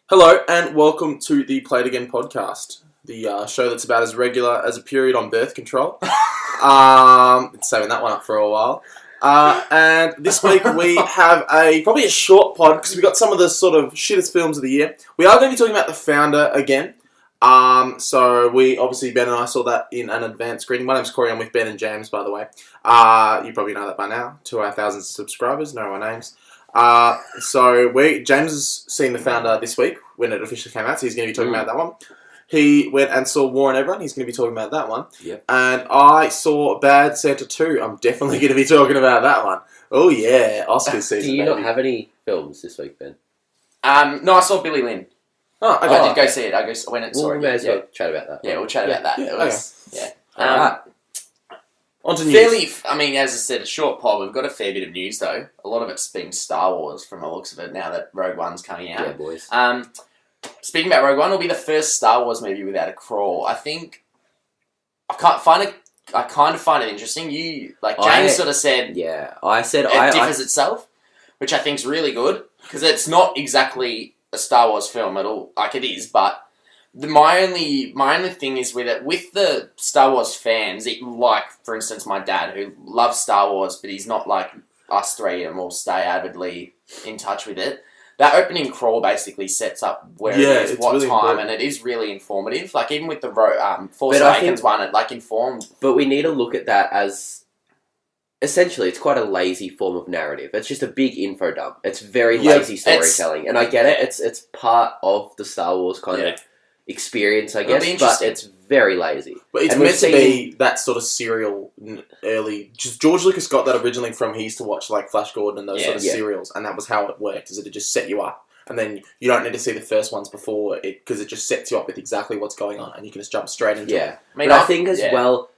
Hello and welcome to the Play It Again podcast, the show that's about as regular as a period on birth control. Been saving that one up for a while. And this week we have probably a short pod because we got some of the sort of shittest films of the year. We are going to be talking about The Founder again. So we obviously, Ben and I saw that in an advanced screening. My name's Corey. I'm with Ben and James, by the way. You probably know that by now. To our 1,000 subscribers, know our names. James has seen The Founder this week when it officially came out, so he's going to be talking about that one. He went and saw War and Everyone. He's going to be talking about that one. Yep. And I saw Bad Santa 2. I'm definitely going to be talking about that one. Oh yeah, Oscar season. Do you not have any films this week, Ben? No, I saw Billy Lynn. Oh, okay. I did go see it. I went and saw it. We may as well chat about that. Yeah, we'll chat about that. Yeah, It was, okay. yeah. Alright. On to news. Fairly, I mean, as I said, a short pod. We've got a fair bit of news, though. A lot of it's been Star Wars from the looks of it now that Rogue One's coming out. Yeah, boys. Speaking about Rogue One, it'll be the first Star Wars movie without a crawl. I think I kind of find it interesting. James sort of said, Yeah, I said it differs itself, which I think's really good because it's not exactly a Star Wars film at all. Like it is, but my only thing is with it, with the Star Wars fans, for instance, my dad who loves Star Wars, but he's not like us three and will stay avidly in touch with it. That opening crawl basically sets up where it is, what really time, important. and it is really informative. Like even with the Force But I Awakens think- one, it informed. But we need to look at that as essentially it's quite a lazy form of narrative. It's just a big info dump. It's very lazy storytelling, and I get it. It's part of the Star Wars kind of experience, I It'll be guess, but interesting. it's very lazy. But it's And we've meant to seen- be that sort of serial early. Just George Lucas got that originally from he used to watch like Flash Gordon and those sort of serials, and that was how it worked. Is it just set you up, and then you don't need to see the first ones before it because it just sets you up with exactly what's going on, and you can just jump straight into it. Yeah, I mean, but I think as well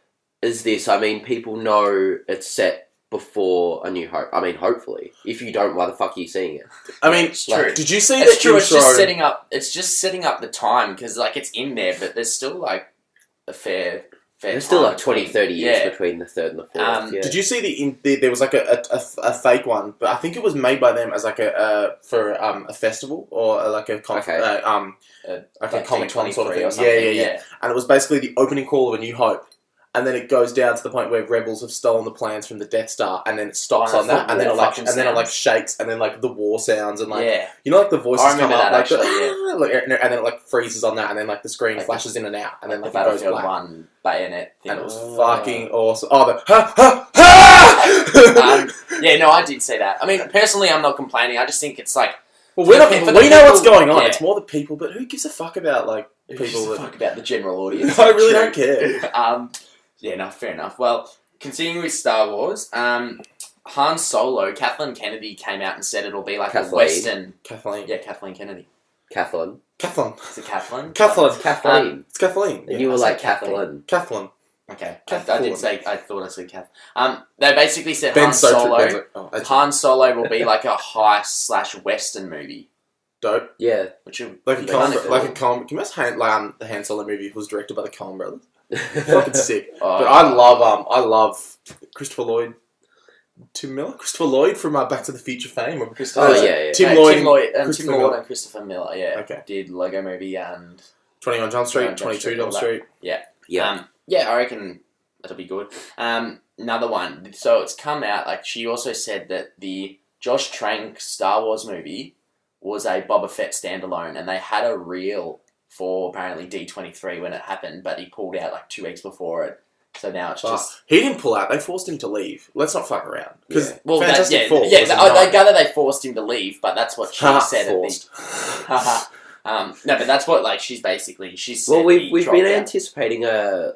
as this, I mean, people know it's set before A New Hope. I mean, hopefully, if you don't, why the fuck are you seeing it? I mean, It's true. Did you see It's the true. It's intro? just setting up the time because like it's in there, but there's still like a fair. There's still time like 20, 30 years Yeah. between the third and the fourth. Yeah. Did you see there was like a fake one, but I think it was made by them as like a festival or like a like comic con sort of thing. or something, Yeah. And it was basically the opening call of A New Hope. And then it goes down to the point where rebels have stolen the plans from the Death Star, and then it stops on that, and then it like shakes, and then like the war sounds, and like you know, like the voices come up, like and then it like freezes on that, and then like the screen flashes in and out, and then the like it goes Battlefield black, 1 bayonet thing. and it was fucking awesome. Oh, No, I did say that. I mean, personally, I'm not complaining. I just think it's like well, we know what's going on. Yeah. It's more the people, but who gives a fuck about like people? Fuck about the general audience. I really don't care. Yeah, no, fair enough. Well, continuing with Star Wars, Han Solo, Kathleen Kennedy came out and said it'll be like a Western. Kathleen. Yeah, Kathleen Kennedy. Kathleen. Is it Kathleen? Kathleen. It's Kathleen. And you were like Kathleen. Kathleen. Okay, I did say. I thought I said Kath. They basically said Han Ben's so Solo. Ben's like, Han Solo will be like a heist/Western movie, dope. Yeah. which would Like a be Coen, kinda cool. like a Coen. Can you imagine the Han Solo movie was directed by the Coen brothers? Fucking sick. Oh, But I love Christopher Lloyd. Christopher Lloyd from Back to the Future fame. Or Oh, yeah. Tim No, Lloyd. Tim Lloyd Christopher Miller. and Christopher Miller. Yeah. Okay. Did Lego Movie and 21 Jump Street, 21 Jump 22 Street, Jump all that. Street. Yeah. Yeah, I reckon that'll be good. Another one. So it's come out, like, she also said that the Josh Trank Star Wars movie was a Boba Fett standalone, and they had a reel for apparently D23 when it happened, but he pulled out like 2 weeks before it. So now it's just... He didn't pull out. They forced him to leave. Let's not fuck around. Because Well, Fantastic Four was I a gather they forced him to leave, but that's what she said. Forced. No, but that's what, like, she's said. Well, we've he dropped been out. anticipating a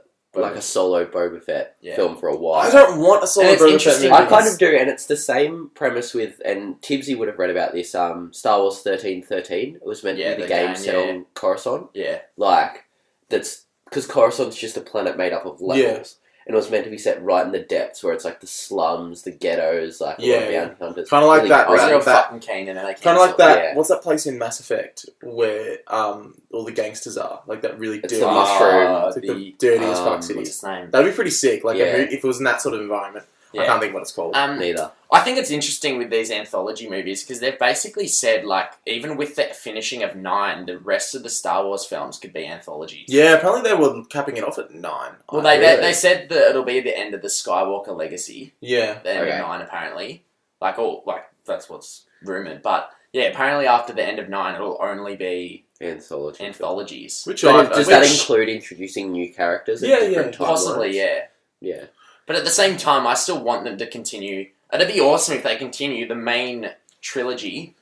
solo Boba Fett film for a while. I don't want a solo And it's Boba Fett interesting movie. I kind of do, and it's the same premise with, and Tibbsy would have read about this, Star Wars 1313. It was meant to be the game set on Coruscant. Yeah. Like, that's, because Coruscant's just a planet made up of levels. And it was meant to be set right in the depths where it's like the slums, the ghettos, like a lot of bounty hunters. Kind of like that. I was Right, real that fucking keen, and then they kind of like that. Yeah. What's that place in Mass Effect where all the gangsters are? Like that really It's dirty. the mushroom. It's like the dirtiest fuck city. What's its name? That'd be pretty sick. Like Yeah. if it was in that sort of environment. I can't think what it's called. Neither. I think it's interesting with these anthology movies because they've basically said, like, even with the finishing of 9, the rest of the Star Wars films could be anthologies. Yeah, apparently they were capping it off at 9. Well, they said that it'll be the end of the Skywalker legacy. Yeah. The end of 9, apparently. That's what's rumoured. But, yeah, apparently after the end of 9, it'll only be anthologies. Does that include introducing new characters at different timelines? Possibly, yeah. Yeah. But at the same time, I still want them to continue. It'd be awesome if they continue the main trilogy.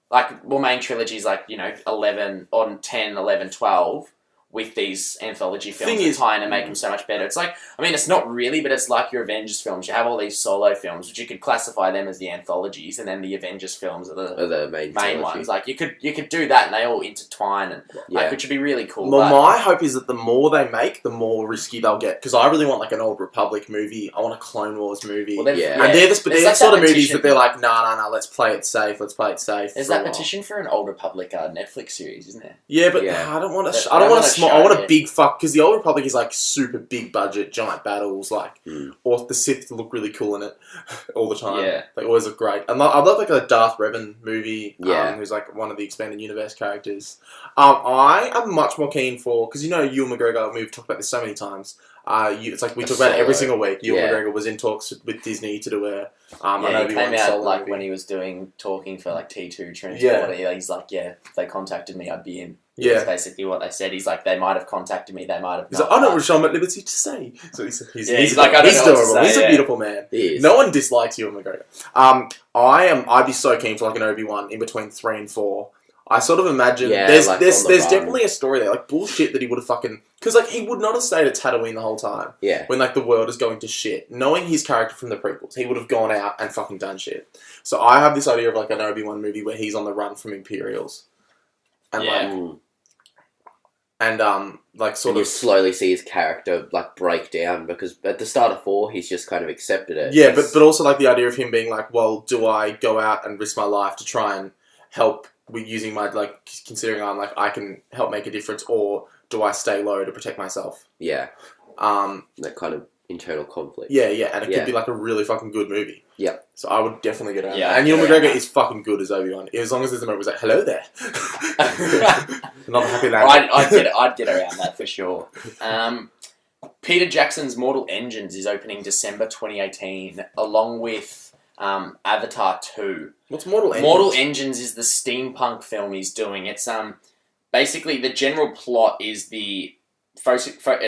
Main trilogies 11, on 10, 11, 12, with these anthology films that tie in and make them so much better. It's it's not really, but it's like your Avengers films. You have all these solo films, which you could classify them as the anthologies, and then the Avengers films are the main ones. You could do that, and they all intertwine, and which would be really cool. Well, my hope is that the more they make, the more risky they'll get. Because I really want an Old Republic movie. I want a Clone Wars movie. Well, and they're the sort of movies that they're like, nah, let's play it safe. There's that petition for an Old Republic Netflix series, isn't there? Yeah, but I don't want a. I don't want a small. I want a big fuck, because the Old Republic is super big budget, giant battles, or the Sith look really cool in it all the time. Yeah, they always look great. I'd love a Darth Revan movie. Who's one of the expanded universe characters. I am much more keen for, because Ewan McGregor. We've talked about this so many times. We talk about it every single week. Ewan McGregor was in talks with Disney to do a. He came out when he was talking for T2 Transport. Yeah. He's if they contacted me, I'd be in. Yeah, that's basically what they said. He's they might have contacted me, they might have. He's I don't wish I'm at liberty to say. So he's adorable. He's a beautiful man. He is. No one dislikes Ewan McGregor. I'd be so keen for an Obi-Wan in between 3 and 4. I sort of imagine there's definitely a story there, bullshit that he would have fucking, because he would not have stayed at Tatooine the whole time. Yeah. When the world is going to shit, knowing his character from the prequels, he would have gone out and fucking done shit. So I have this idea of an Obi-Wan movie where he's on the run from Imperials, and and you slowly see his character break down, because at the start of 4 he's just kind of accepted it. Yeah, but also the idea of him being well, do I go out and risk my life to try and help with using my considering I can help make a difference, or do I stay low to protect myself? Yeah. That kind of internal conflict. Yeah, and it could be a really fucking good movie. Yeah. So I would definitely get around that. And Ewan McGregor is fucking good as Obi-Wan. As long as there's a moment where hello there. Not a happy landing. I'd get around that for sure. Peter Jackson's Mortal Engines is opening December 2018, along with Avatar 2. What's Mortal Engines? Mortal Engines is the steampunk film he's doing. It's basically the general plot is it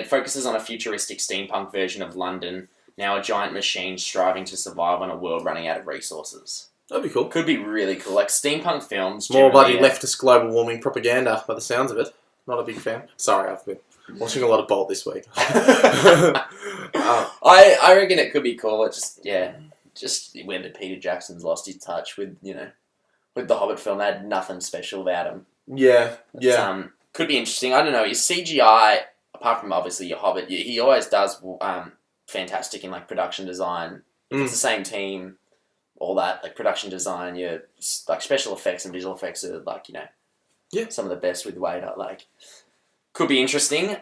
focuses on a futuristic steampunk version of London, now a giant machine striving to survive on a world running out of resources. That'd be cool. Could be really cool. Steampunk films. More bloody leftist global warming propaganda, by the sounds of it. Not a big fan. Sorry, I've been watching a lot of Bolt this week. I reckon it could be cool. It's just when Peter Jackson's lost his touch with the Hobbit film. They had nothing special about him. Yeah. Could be interesting. I don't know. His CGI, apart from obviously your Hobbit, he always does fantastic in production design. It's the same team, all that production design. Your special effects and visual effects are some of the best with Wader. Could be interesting.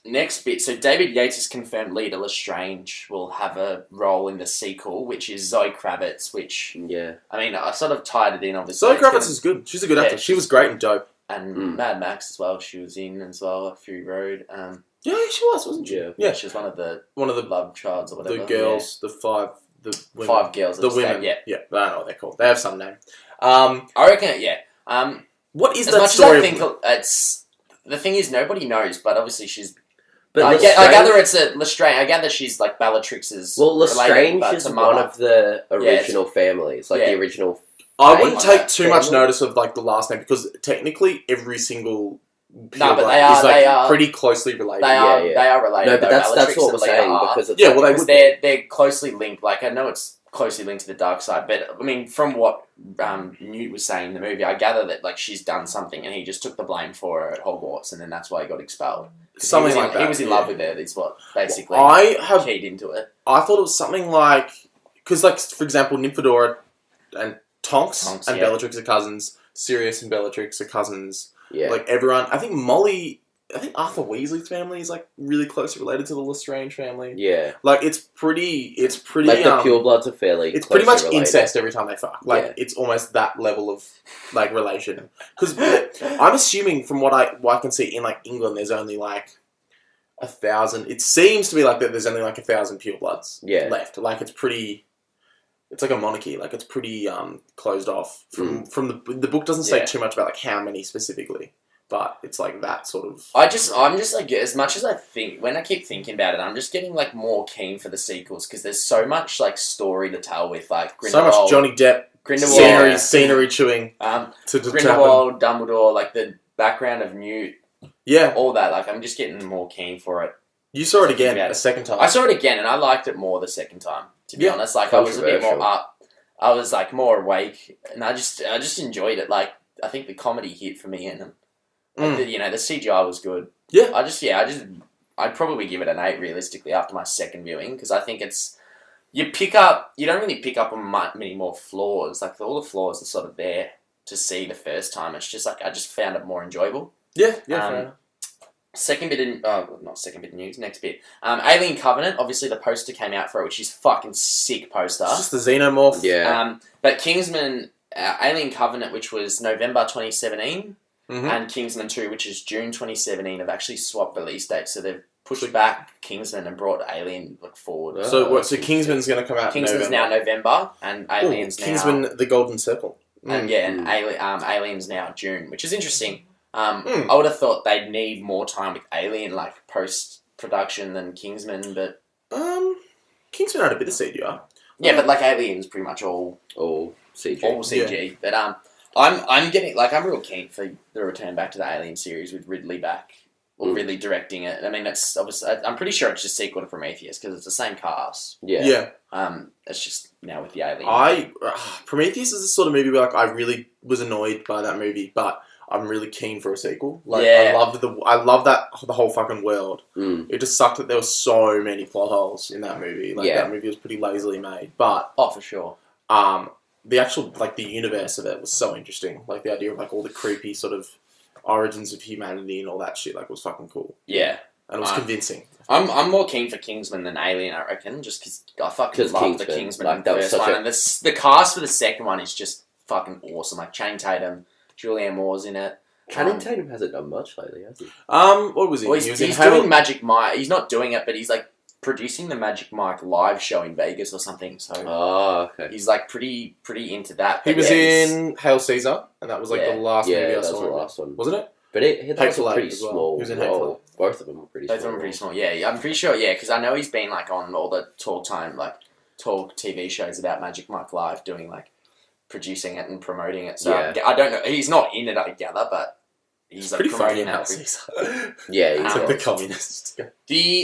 Next bit. So David Yates has confirmed Lita Lestrange will have a role in the sequel, which is Zoe Kravitz. I sort of tied it in. Obviously, Zoe Kravitz is good. She's a good actor. She was great in Dope. And Mad Max as well. She was in as well. Fury Road. Yeah, she was, wasn't she? Yeah, she was one of the love childs or whatever. The girls, the five women. 5 girls. The women. Yeah, I don't know what they're called. They have some name. I reckon. Yeah. What is as that much story? As I think it's the thing is nobody knows, but obviously she's. But I gather it's a Lestrange. I gather she's Bellatrix's. Well, Lestrange is one of the original families, the original. I wouldn't take too much notice of the last name, because technically every single. No, but they are pretty closely related. They are related. No, but that's what we're saying, because it's they're closely linked. I know it's closely linked to the dark side, but I mean, from what Newt was saying in the movie, I gather that she's done something, and he just took the blame for her at Hogwarts, and then that's why he got expelled. Something like that. He was in love with her. Is what basically keyed into it. I thought it was something because for example, Nymphadora and Tonks and Bellatrix are cousins. Sirius and Bellatrix are cousins. Yeah. Everyone, I think Molly I think Arthur Weasley's family is like really closely related to the Lestrange family. Yeah. Like it's pretty. Like the purebloods are fairly. It's pretty much related. incest every time they fuck. Like it's almost that level of like relation. Because I'm assuming from what I can see in like England, there's only like 1,000. It seems to be like that. There's only like 1,000 purebloods left. Like it's pretty. It's like a monarchy. Like it's pretty closed off. From the book doesn't say too much about like how many specifically. But it's like that sort of... I'm just like, as much as I think, when I keep thinking about it, I'm just getting like more keen for the sequels because there's so much like story to tell with like Grindelwald. So much Johnny Depp scenery chewing to Grindelwald, Dumbledore, like the background of Newt. Yeah. All that, like I'm just getting more keen for it. You saw it again a second time. I saw it again and I liked it more the second time, to be honest. Like I was a bit more up. I was like more awake and I just enjoyed it. Like I think the comedy hit for me and like the CGI was good. Yeah. I'd probably give it an 8 realistically after my second viewing because I think you don't really pick up on many more flaws. Like all the flaws are sort of there to see the first time. It's just like I just found it more enjoyable. Yeah, fair enough. Not second bit of news, next bit. Alien Covenant, obviously the poster came out for it, which is fucking sick poster. It's just the Xenomorph. Yeah. But Kingsman, Alien Covenant, which was November 2017, and Kingsman 2, which is June 2017, have actually swapped release dates. So they've pushed back Kingsman and brought Alien forward. So Kingsman's going to come out Kingsman's now November, and Alien's now... Kingsman, the Golden Circle. And Alien's now June, which is interesting. I would have thought they'd need more time with Alien, like post-production than Kingsman, but... Kingsman had a bit of CGI. Yeah, but like Alien's pretty much all CG. All CG. Yeah. But I'm real keen for the return back to the Alien series with Ridley back, or Ridley directing it. I mean, it's obviously... I'm pretty sure it's just a sequel to Prometheus, because it's the same cast. Yeah. It's just now with the Alien. Prometheus is the sort of movie where like, I really was annoyed by that movie, but... I'm really keen for a sequel. Like I love that the whole fucking world. It just sucked that there were so many plot holes in that movie. Like that movie was pretty lazily made. But for sure. The actual like the universe of it was so interesting. Like the idea of like all the creepy sort of origins of humanity and all that shit like was fucking cool. Yeah. And it was convincing. I'm more keen for Kingsman than Alien, I reckon, just because I fucking love the Kingsman like, first one. And the cast for the second one is just fucking awesome. Like Channing Tatum, Julianne Moore's in it. Channing Tatum hasn't done much lately, has he? What was he? Well, he's doing Magic Mike. He's not doing it, but he's like producing the Magic Mike live show in Vegas or something. So he's like pretty into that. He was in Hail Caesar, and that was like the last movie I saw. That was the last one, wasn't it? But that was a pretty well. small. He was in Hateful Eight. Both of them were pretty small. Both of them were pretty small. Yeah, I'm pretty sure. Yeah, because I know he's been like on all the talk TV shows about Magic Mike Live, doing like producing it and promoting it. So I don't know. He's not in it, I gather, but he's like promoting it. Yeah, he's like the communist.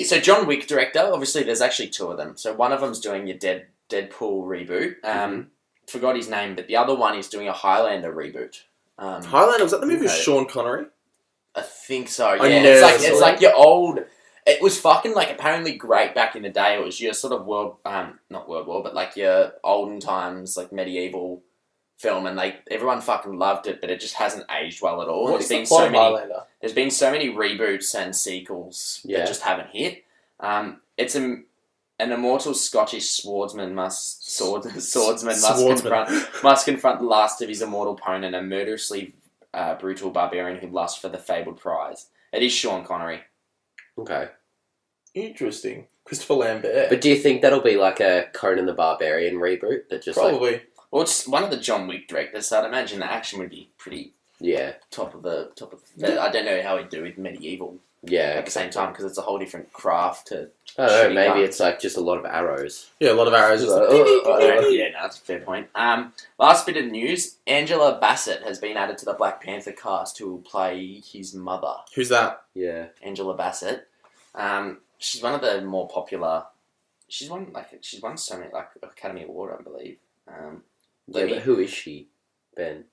So John Wick director. Obviously, there's actually 2 of them. So one of them's doing your Deadpool reboot. Forgot his name, but the other one is doing a Highlander reboot. Highlander, was that the movie with Sean Connery? I think so. Yeah, it's like your old. It was fucking like apparently great back in the day. It was your sort of not World War, but like your olden times, like medieval film, and like everyone fucking loved it, but it just hasn't aged well at all. There's been so many reboots and sequels that just haven't hit. It's an immortal Scottish swordsman must confront the last of his immortal opponent, a murderously brutal barbarian who lusts for the fabled prize. It is Sean Connery. Okay. Interesting. Christopher Lambert. But do you think that'll be like a Conan the Barbarian reboot? That just probably. Well, it's one of the John Wick directors, so I'd imagine the action would be pretty top of the. I don't know how he'd do with medieval. Yeah, at the same time, because it's a whole different craft to. I don't know. Maybe it's like just a lot of arrows. Yeah, a lot of arrows. Yeah, that's a fair point. Last bit of news: Angela Bassett has been added to the Black Panther cast, who will play his mother. Who's that? Yeah, Angela Bassett. She's one of the more popular. She's won so many Academy Award, I believe. But who is she, Ben?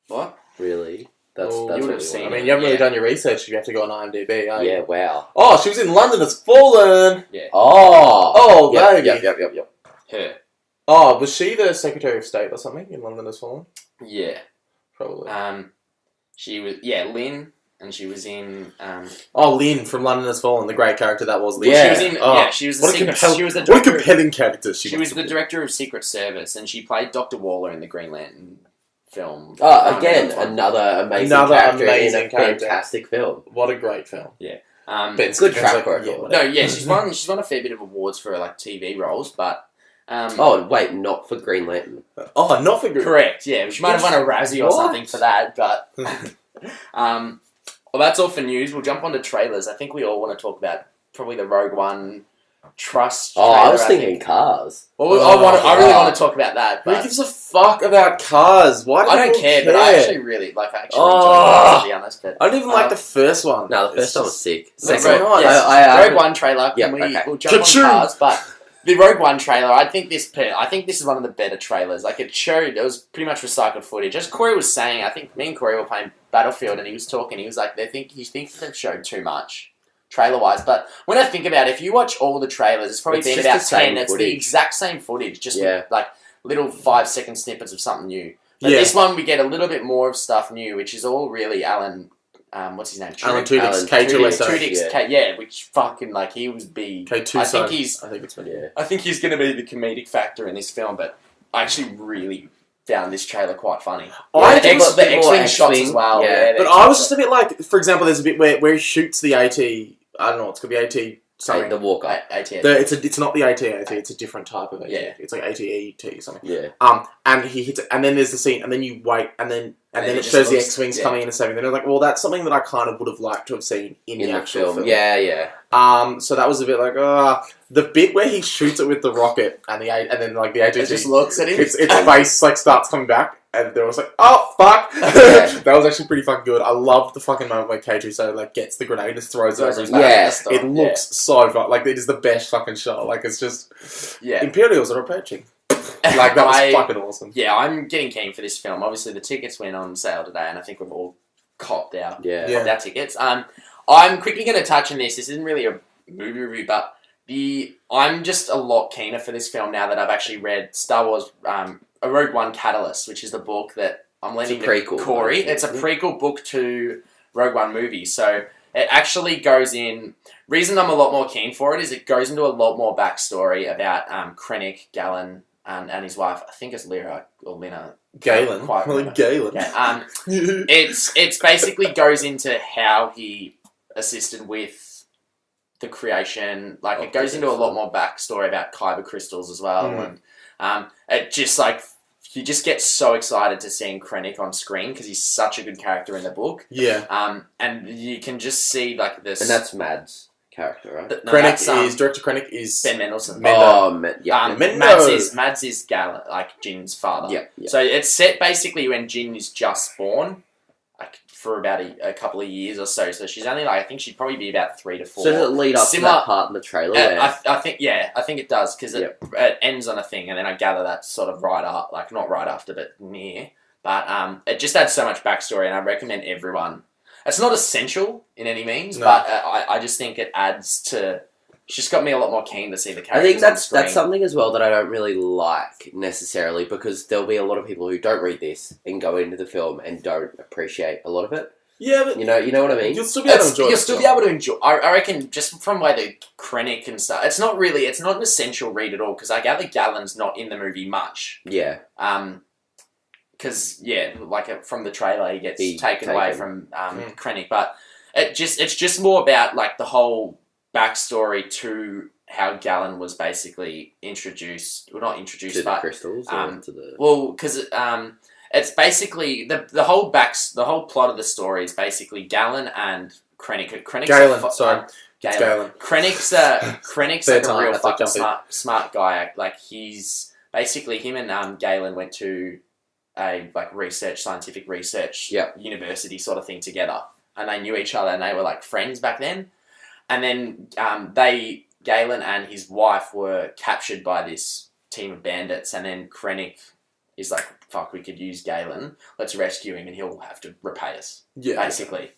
What? Really? That's you would what have seen. I mean, you haven't really done your research. You have to go on IMDb. Yeah, wow. Oh, she was in London Has Fallen. Yeah. Oh, baby. Yep. Her. Oh, was she the Secretary of State or something in London Has Fallen? Yeah. Probably. She was. Yeah, Lynn and she was in. Lynn from London Has Fallen, the great character that was Lynn. She was in. She was the secret. She was the what a compelling character she was the director of Secret Service, and she played Dr. Waller in the Green Lantern film. Again, another amazing character in a fantastic film. What a great film. Yeah. Good track record. She's won a fair bit of awards for like TV roles, but. Not for Green Lantern. Not for Green. Correct. Yeah, she might have won a Razzie or something for that, but. Well, that's all for news. We'll jump onto trailers. I think we all want to talk about probably the Rogue One Trust trailer, I was thinking Cars. Well, I really want to talk about that. Who gives a fuck about Cars? Why do I don't care, but I actually really enjoyed it, to be honest. But, I didn't even like the first one. No, the first one was sick. Rogue One trailer. We'll jump on Cars, but the Rogue One trailer, I think this is one of the better trailers. Like it was pretty much recycled footage. As Corey was saying, I think me and Corey were playing Battlefield, and he was talking. He was like, he thinks they've showed too much trailer-wise. But when I think about it, if you watch all the trailers, it's probably been about 10. It's the exact same footage, just with like little 5-second snippets of something new. But this one, we get a little bit more of stuff new, which is all really Alan. What's his name? Alan Tudyk's K2SO. Which fucking he was big. K2 I think he's going to be the comedic factor in this film, but I actually really found this trailer quite funny. The X-Wing shots as well. Yeah, but I was just a bit like, for example, there's a bit where he shoots the AT. I don't know, it's going to be AT something. The Walker. It's not the AT. It's a different type of AT. Yeah. It's like AT-ET or something. Yeah. And he hits it, and then there's the scene, and then you wait, and then it shows the X-Wings coming in and saving them. And I was like, well, that's something that I kind of would have liked to have seen in the actual film. Yeah. So that was a bit like, the bit where he shoots it with the rocket, and then the AT just looks at him. Its face starts coming back. And they was like, oh, fuck! That was actually pretty fucking good. I love the fucking moment where K2SO gets the grenade and just throws it over his back. It looks so fun. Like, it is the best fucking shot. Like, it's just... Yeah. Imperials are approaching. That was fucking awesome. Yeah, I'm getting keen for this film. Obviously, the tickets went on sale today, and I think we've all copped our tickets. I'm quickly going to touch on this. This isn't really a movie review, but I'm just a lot keener for this film now that I've actually read Star Wars... A Rogue One Catalyst, which is the book that I'm lending to Corey. It's a prequel book to Rogue One movie. So it actually goes in... Reason I'm a lot more keen for it is it goes into a lot more backstory about Krennic, Galen, and his wife. I think it's Lyra or Lina. Galen. Galen. Yeah. It's basically goes into how he assisted with the creation. Like, it goes into a lot more backstory about kyber crystals as well. And it just you just get so excited to seeing Krennic on screen because he's such a good character in the book. Yeah. And you can just see this. And that's Mad's character, right? Director Krennic is Ben Mendelsohn. Mads is Galen, Jin's father. Yeah. So it's set basically when Jin is just born. For about a couple of years or so. So she's only I think she'd probably be about 3 to 4. So does it lead up to that part in the trailer? I think it does because it ends on a thing, and then I gather that's sort of right up, not right after, but near. But it just adds so much backstory, and I recommend everyone. It's not essential in any means, but I just think it adds to. It's just got me a lot more keen to see the characters. I think that's something as well that I don't really like necessarily, because there'll be a lot of people who don't read this and go into the film and don't appreciate a lot of it. Yeah, but you know what I mean. You'll still be able to enjoy it. You'll still be able to enjoy. I reckon just from where the Krennic and stuff. It's not an essential read at all, because I gather Galen's not in the movie much. Yeah. Because from the trailer he gets taken away from Krennic, but it's just more about the whole backstory to how Galen was basically introduced. Well, not introduced, to but the crystals or to the. Well, because it's basically the whole plot of the story is basically Galen and Krennic. Galen. Krennic's a real fucking smart guy. He's basically him and Galen went to a scientific research university sort of thing together, and they knew each other and they were friends back then. And then Galen and his wife were captured by this team of bandits, and then Krennic is like, fuck, we could use Galen, let's rescue him and he'll have to repay us, basically.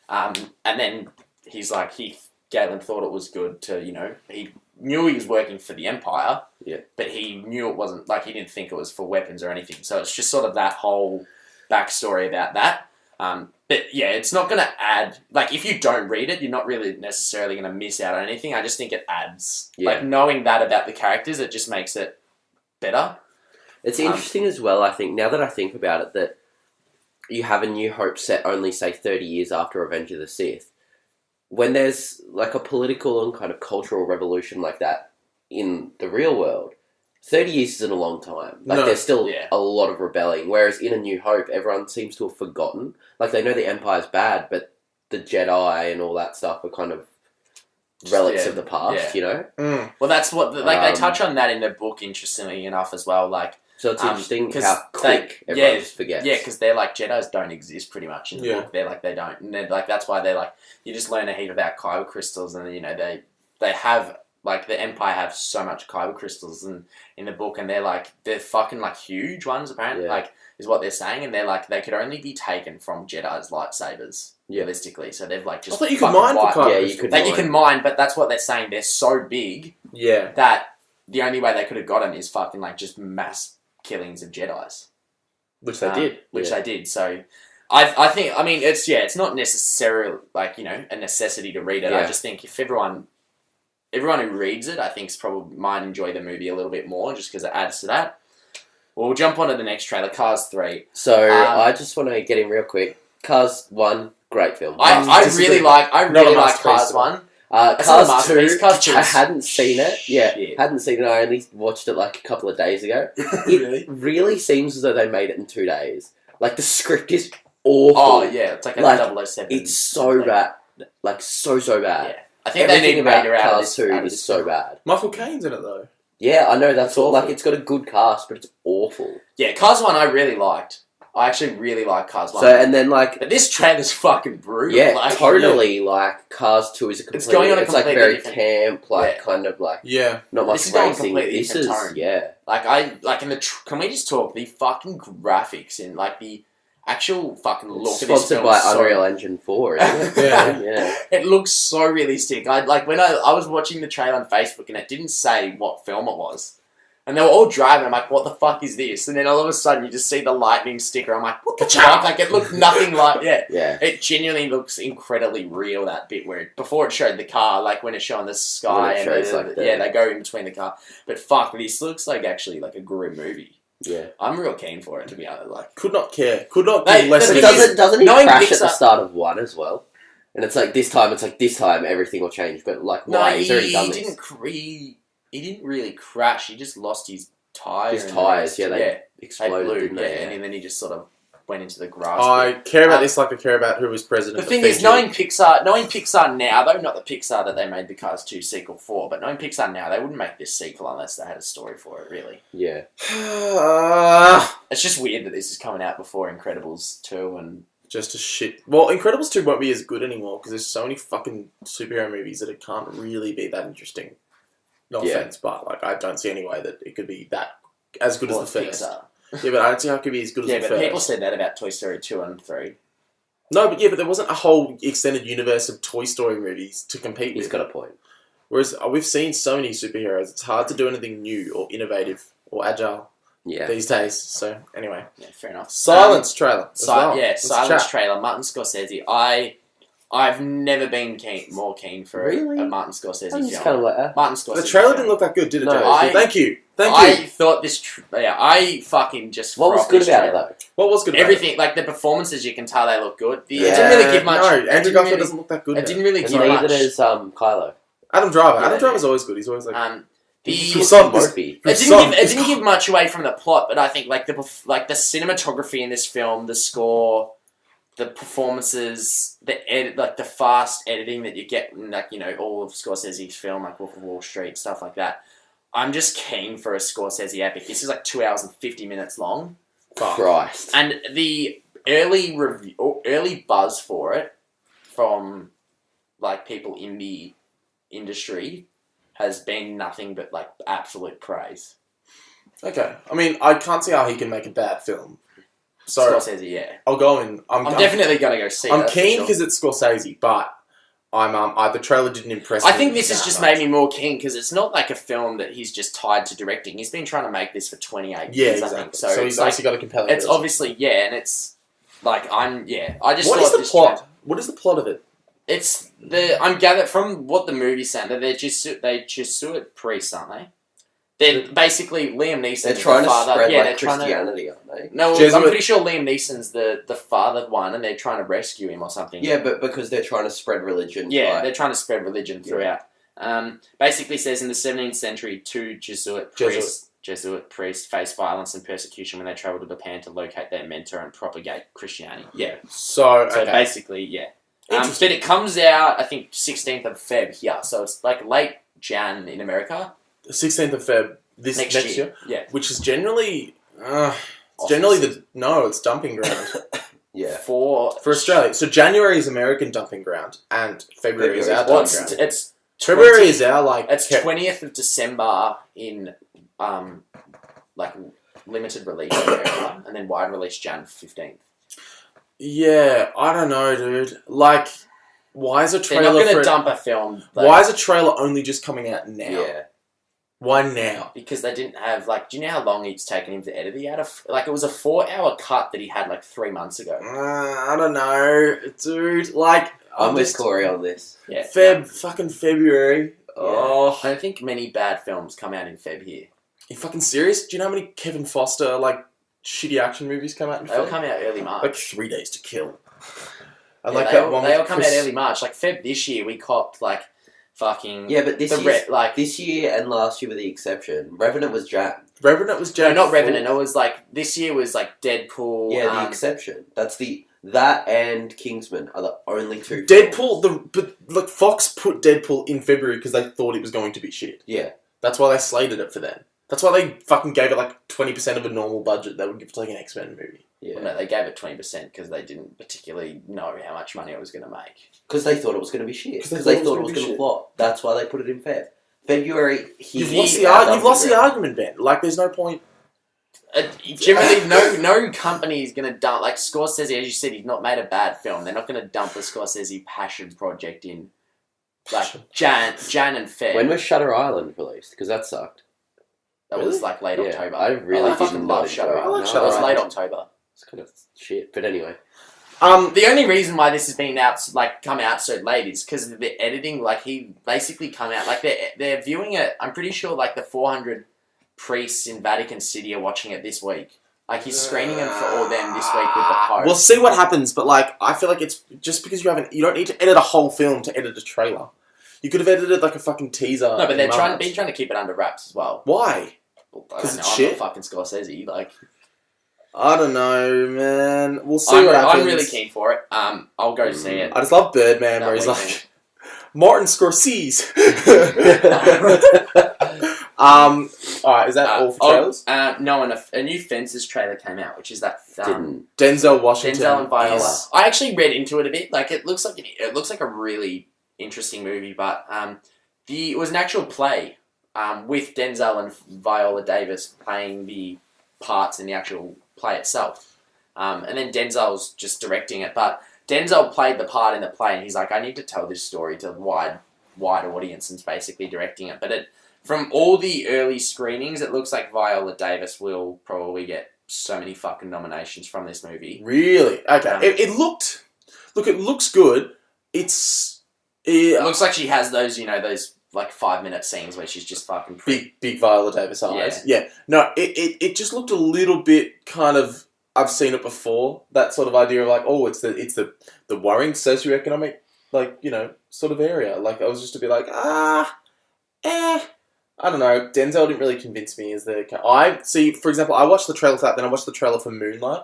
And then he's Galen thought it was good to, he knew he was working for the Empire, but he knew it wasn't, he didn't think it was for weapons or anything. So it's just sort of that whole backstory about that. But yeah, it's not going to add... Like, if you don't read it, you're not really necessarily going to miss out on anything. I just think it adds... Yeah. Like, knowing that about the characters, it just makes it better. It's interesting as well, I think, now that I think about it, that you have a New Hope set only, say, 30 years after Revenge of the Sith. When there's, like, a political and kind of cultural revolution like that in the real world, 30 years isn't a long time. Like, there's still a lot of rebelling. Whereas in A New Hope, everyone seems to have forgotten. Like, they know the Empire's bad, but the Jedi and all that stuff are kind of relics of the past, you know? Mm. Well, that's what... Like, they touch on that in the book, interestingly enough, as well. Like, so it's interesting how quick everyone just forgets. Yeah, because they're like, Jedis don't exist pretty much in the book. They're like, they don't. And they're like, that's why they're like, you just learn a heap about kyber crystals, and, you know, they have... Like, the Empire have so much kyber crystals in the book, and they're fucking, like, huge ones, apparently, like, is what they're saying, and they're, like, they could only be taken from Jedi's lightsabers, realistically, so they've, like, just... I thought you could mine for kyber crystals. You can mine, but that's what they're saying, they're so big that the only way they could have got them is fucking, like, just mass killings of Jedis. Which they did. Which they did, so... I think, I mean, it's not necessarily, like, you know, a necessity to read it, I just think if everyone who reads it, I think, probably might enjoy the movie a little bit more, just because it adds to that. Well, we'll jump on to the next trailer, Cars 3. So, I just want to get in real quick. Cars 1, great film. I really like Cars 1. Cars 2, Cars 2 I hadn't seen it. Hadn't seen it. I only watched it like a couple of days ago. It really seems as though they made it in 2 days. Like, the script is awful. Oh, yeah, it's like a 007. It's so bad. Like, so bad. Yeah. I think everything they about Vader Cars 2 is so bad. Michael Caine's in it, though. Yeah, I know, that's all. Like, it's got a good cast, but it's awful. Yeah, Cars 1 I really liked. I actually really like Cars 1. So, and then, like... But this trailer's fucking brutal. Yeah, like, totally, like, Cars 2 is a completely... It's going on a like, very camp, like, yeah. kind of, like... Yeah. Not much this is going racing. completely This different is, tone. yeah. Like, in the... Can we just talk? The fucking graphics in, like, the... actual fucking look of this film film by Unreal Engine 4, isn't it? Yeah. It looks so realistic. When I was watching the trailer on Facebook and it didn't say what film it was. And they were all driving. I'm like, what the fuck is this? And then all of a sudden you just see the lightning sticker. I'm like, what the fuck? Like, it looked nothing like... Yeah. It genuinely looks incredibly real, that bit where... Before it showed the car, like when it's showing the sky and they go in between the car. But fuck, this looks like actually like a grim movie. Yeah. I'm real keen for it, to be honest. Like, could not care. Could not give less But doesn't he crash at the start of 1 as well? And it's like, this time, everything will change. But, like, why? He's already done this. He didn't really crash. He just lost his tyre. His tyres, they exploded, blew, didn't they? And then he just sort of went into the grass. I care about this like I care about who was president. The thing is, knowing Pixar now, though, not the Pixar that they made the Cars 2 sequel for, but knowing Pixar now, they wouldn't make this sequel unless they had a story for it, really. Yeah. It's just weird that this is coming out before Incredibles 2 and... Just a shit... Well, Incredibles 2 won't be as good anymore because there's so many fucking superhero movies that it can't really be that interesting. No offense, but like I don't see any way that it could be that as good as the first. Pixar. Yeah, but I don't see how it could be as good as the first. Yeah, but people said that about Toy Story 2 and 3. No, but there wasn't a whole extended universe of Toy Story movies to compete with. He's got a point. Whereas we've seen so many superheroes, it's hard to do anything new or innovative or agile these days. So anyway, yeah, fair enough. Silence trailer. Silence trailer. Martin Scorsese. I've never been more keen for a Martin Scorsese film. Kind of like Martin Scorsese. The trailer didn't look that good, did it? No, Thank you. I thought this. I fucking just. What was good about it though? What was good? Everything, like the performances, you can tell they look good. It didn't really give much. No, Andrew Garfield doesn't look that good. It didn't really give much. much. Neither does Kylo. Adam Driver. Adam Driver's always good. He's always like. It didn't give much away from the plot, but I think like the cinematography in this film, the score, the performances, the fast editing that you get in all of Scorsese's film, like Wolf of Wall Street, stuff like that. I'm just keen for a Scorsese epic. This is like 2 hours and 50 minutes long. Christ. And the early buzz for it from like people in the industry has been nothing but like absolute praise. Okay, I mean, I can't see how he can make a bad film. So Scorsese, yeah. I'll go in. I'm definitely going to go see it. I'm keen because it's Scorsese, but the trailer didn't impress me. I think this has just made me more keen because it's not like a film that he's just tied to directing. He's been trying to make this for 28 years, exactly. I think. So he's obviously got a compelling It's reason. obviously, and it's Like I just What thought is the this plot? What is the plot of it? It's I'm gathered from what the movie's saying that they're Jesuit priests, aren't they? They're basically Liam Neeson. They're trying the to father. spread Yeah, like they're trying to. Christianity, aren't they? No, Jesuit- I'm pretty sure Liam Neeson's the father one, and they're trying to rescue him or something. Yeah, but because they're trying to spread religion. Yeah, like, they're trying to spread religion throughout. Basically says in the 17th century, two Jesuit priests faced violence and persecution when they travelled to Japan to locate their mentor and propagate Christianity. Yeah. So Basically, yeah. But it comes out, I think, 16th of Feb here, so it's like late Jan in America. 16th of Feb this next year. Yeah. Which is generally Office. it's dumping ground. yeah. For Australia. So January is American dumping ground and February is our Well, dumping ground. it's February is our like It's 20th of December in like limited release in America, and then wide release Jan 15th. Yeah, I don't know, dude. Like, why is a They're trailer not going to dump a film. Why is a trailer only just coming out now? Yeah. Why now? Because they didn't have, like, do you know how long it's taken him to edit? He had it was a 4-hour cut that he had, like, 3 months ago. I don't know, dude. Like, I'm with Corey on this. Yeah. fucking February. Yeah. Oh. I don't think many bad films come out in Feb here. Are you fucking serious? Do you know how many Kevin Foster, like, shitty action movies come out in Feb? They'll come out early March. Like 3 Days to Kill. I Yeah, like they that all, one. They with all come Chris... out early March. Like, Feb this year, we copped, like, fucking... Yeah, but this year and last year were the exception. Revenant was Jan. Revenant was Jan. No, not Revenant. It was, like, this year was, like, Deadpool. Yeah, the exception. That and Kingsman are the only two. Deadpool, but Fox put Deadpool in February because they thought it was going to be shit. Yeah. That's why they slated it for then. That's why they fucking gave it like 20% of a normal budget they would give to like an X-Men movie. Yeah. Well, no, they gave it 20% because they didn't particularly know how much money it was going to make. Because they thought it was going to be shit. Because they thought it was going to flop. That's why they put it in Feb. February. You've lost the argument, Ben. Like, there's no point. Generally, no company is going to dump... Like, Scorsese, as you said, he's not made a bad film. They're not going to dump a Scorsese passion project in, like, Jan and Feb. When was Shutter Island released? Because that sucked. That was, like, late October. I really fucking love Shutter Island. Shutter It was late Island. October. It's kind of shit. But anyway. The only reason why this has been come out so late is because of the editing. Like, he basically come out... Like, they're viewing it... I'm pretty sure, like, the 400... priests in Vatican City are watching it this week. Like, he's screening them for all them this week with the Pope. We'll see what happens, but like, I feel like it's just because you don't need to edit a whole film to edit a trailer. You could have edited like a fucking teaser. No, but they're trying to keep it under wraps as well. Why? Well, I 'Cause don't know. it's I'm shit? not fucking Scorsese. Like, I don't know, man. We'll see what happens. I'm really keen for it. I'll go see it. I just love Birdman, That where he's weekend. like, Martin Scorsese. Alright, is that all for trailers? No, and a new Fences trailer came out, which is that Denzel Washington. Denzel and Viola. is- I actually read into it a bit. Like, it looks like a really interesting movie, but it was an actual play with Denzel and Viola Davis playing the parts in the actual play itself, and then Denzel's just directing it. But Denzel played the part in the play, and he's like, I need to tell this story to a wide audience, and basically directing it. But from all the early screenings, it looks like Viola Davis will probably get so many fucking nominations from this movie. Really? Okay. It looks good. It looks like she has those like 5-minute scenes where she's just fucking big Viola Davis eyes. Yeah. No, it just looked a little bit kind of, I've seen it before. That sort of idea of like, oh, it's the worrying socioeconomic, like, sort of area. Like, I was just to be like, I don't know. Denzel didn't really convince me as for example, I watched the trailer for that, then I watched the trailer for Moonlight,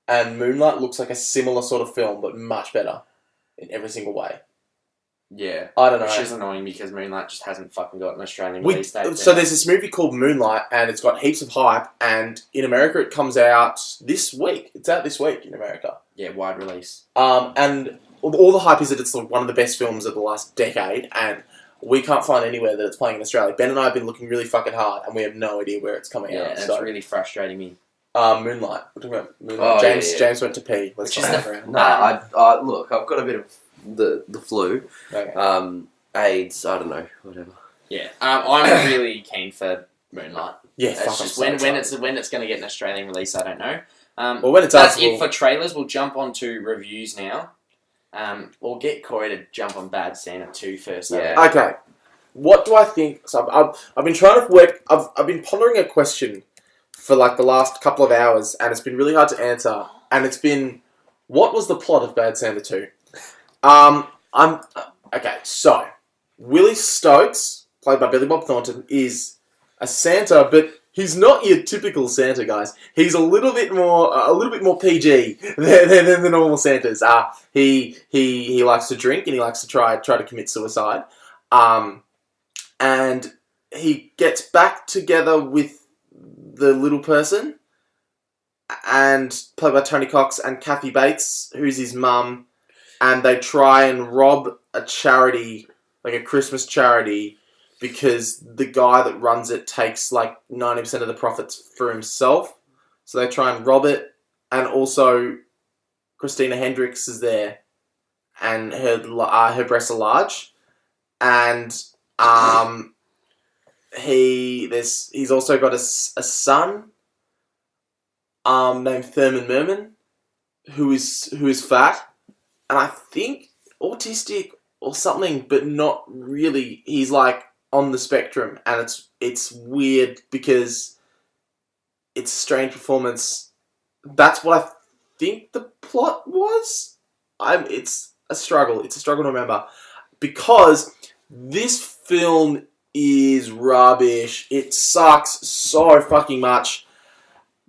and Moonlight looks like a similar sort of film, but much better in every single way. Yeah. I don't know. Which is annoying because Moonlight just hasn't fucking got an Australian release date. So there's this movie called Moonlight, and it's got heaps of hype, and in America it comes out this week. It's out this week in America. Yeah, wide release. And all the hype is that it's one of the best films of the last decade, and we can't find anywhere that it's playing in Australia. Ben and I have been looking really fucking hard, and we have no idea where it's coming out. Yeah, it's really frustrating me. Moonlight. We're talking about Moonlight. James went to pee. Let's Which is around. No, look, I've got a bit of the flu. Okay. AIDS, I don't know, whatever. Yeah, I'm really keen for Moonlight. Yeah, It's just when it's going to get an Australian release, I don't know. Well, when it's that's up, it for trailers. We'll jump on to reviews now. We'll get Corey to jump on Bad Santa 2 first. Yeah. Okay. What do I think? So I've been trying to work. I've been pondering a question for like the last couple of hours, and it's been really hard to answer. And it's been, what was the plot of Bad Santa 2? Okay. So Willie Stokes, played by Billy Bob Thornton, is a Santa, but he's not your typical Santa, guys. He's a little bit more PG than the normal Santas. He likes to drink and he likes to try to commit suicide. And he gets back together with the little person, and played by Tony Cox and Kathy Bates, who's his mum, and they try and rob a charity, like a Christmas charity, because the guy that runs it takes like 90% of the profits for himself. So they try and rob it, and also Christina Hendricks is there, and her breasts are large, and he's also got a son named Thurman Merman, who is fat, and I think autistic or something, but not really. He's like on the spectrum, and it's weird because it's a strange performance. That's what I think the plot was. It's a struggle. It's a struggle to remember, because this film is rubbish. It sucks so fucking much.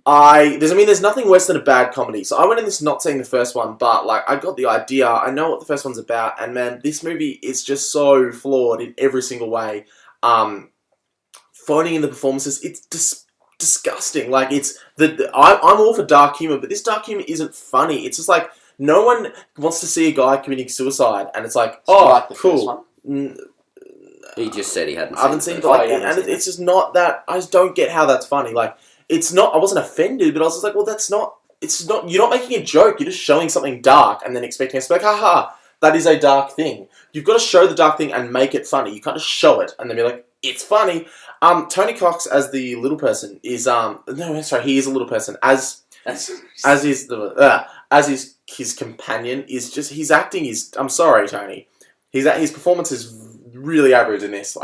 There's nothing worse than a bad comedy. So I went in this not seeing the first one, but like I got the idea. I know what the first one's about, and man, this movie is just so flawed in every single way. Phoning in the performances, it's disgusting. Like I'm all for dark humor, but this dark humor isn't funny. It's just like no one wants to see a guy committing suicide, and it's like, oh, like the first cool. one? He just said he hadn't seen I haven't seen it, like, and it's just not that. I just don't get how that's funny. Like, it's not. I wasn't offended, but I was just like, well, that's not. It's not. You're not making a joke. You're just showing something dark and then expecting us to be like, haha, that is a dark thing. You've got to show the dark thing and make it funny. You can't just show it and then be like, it's funny. Tony Cox as the little person is he is a little person as his companion is just his acting is. I'm sorry, Tony. His performance is really average in this.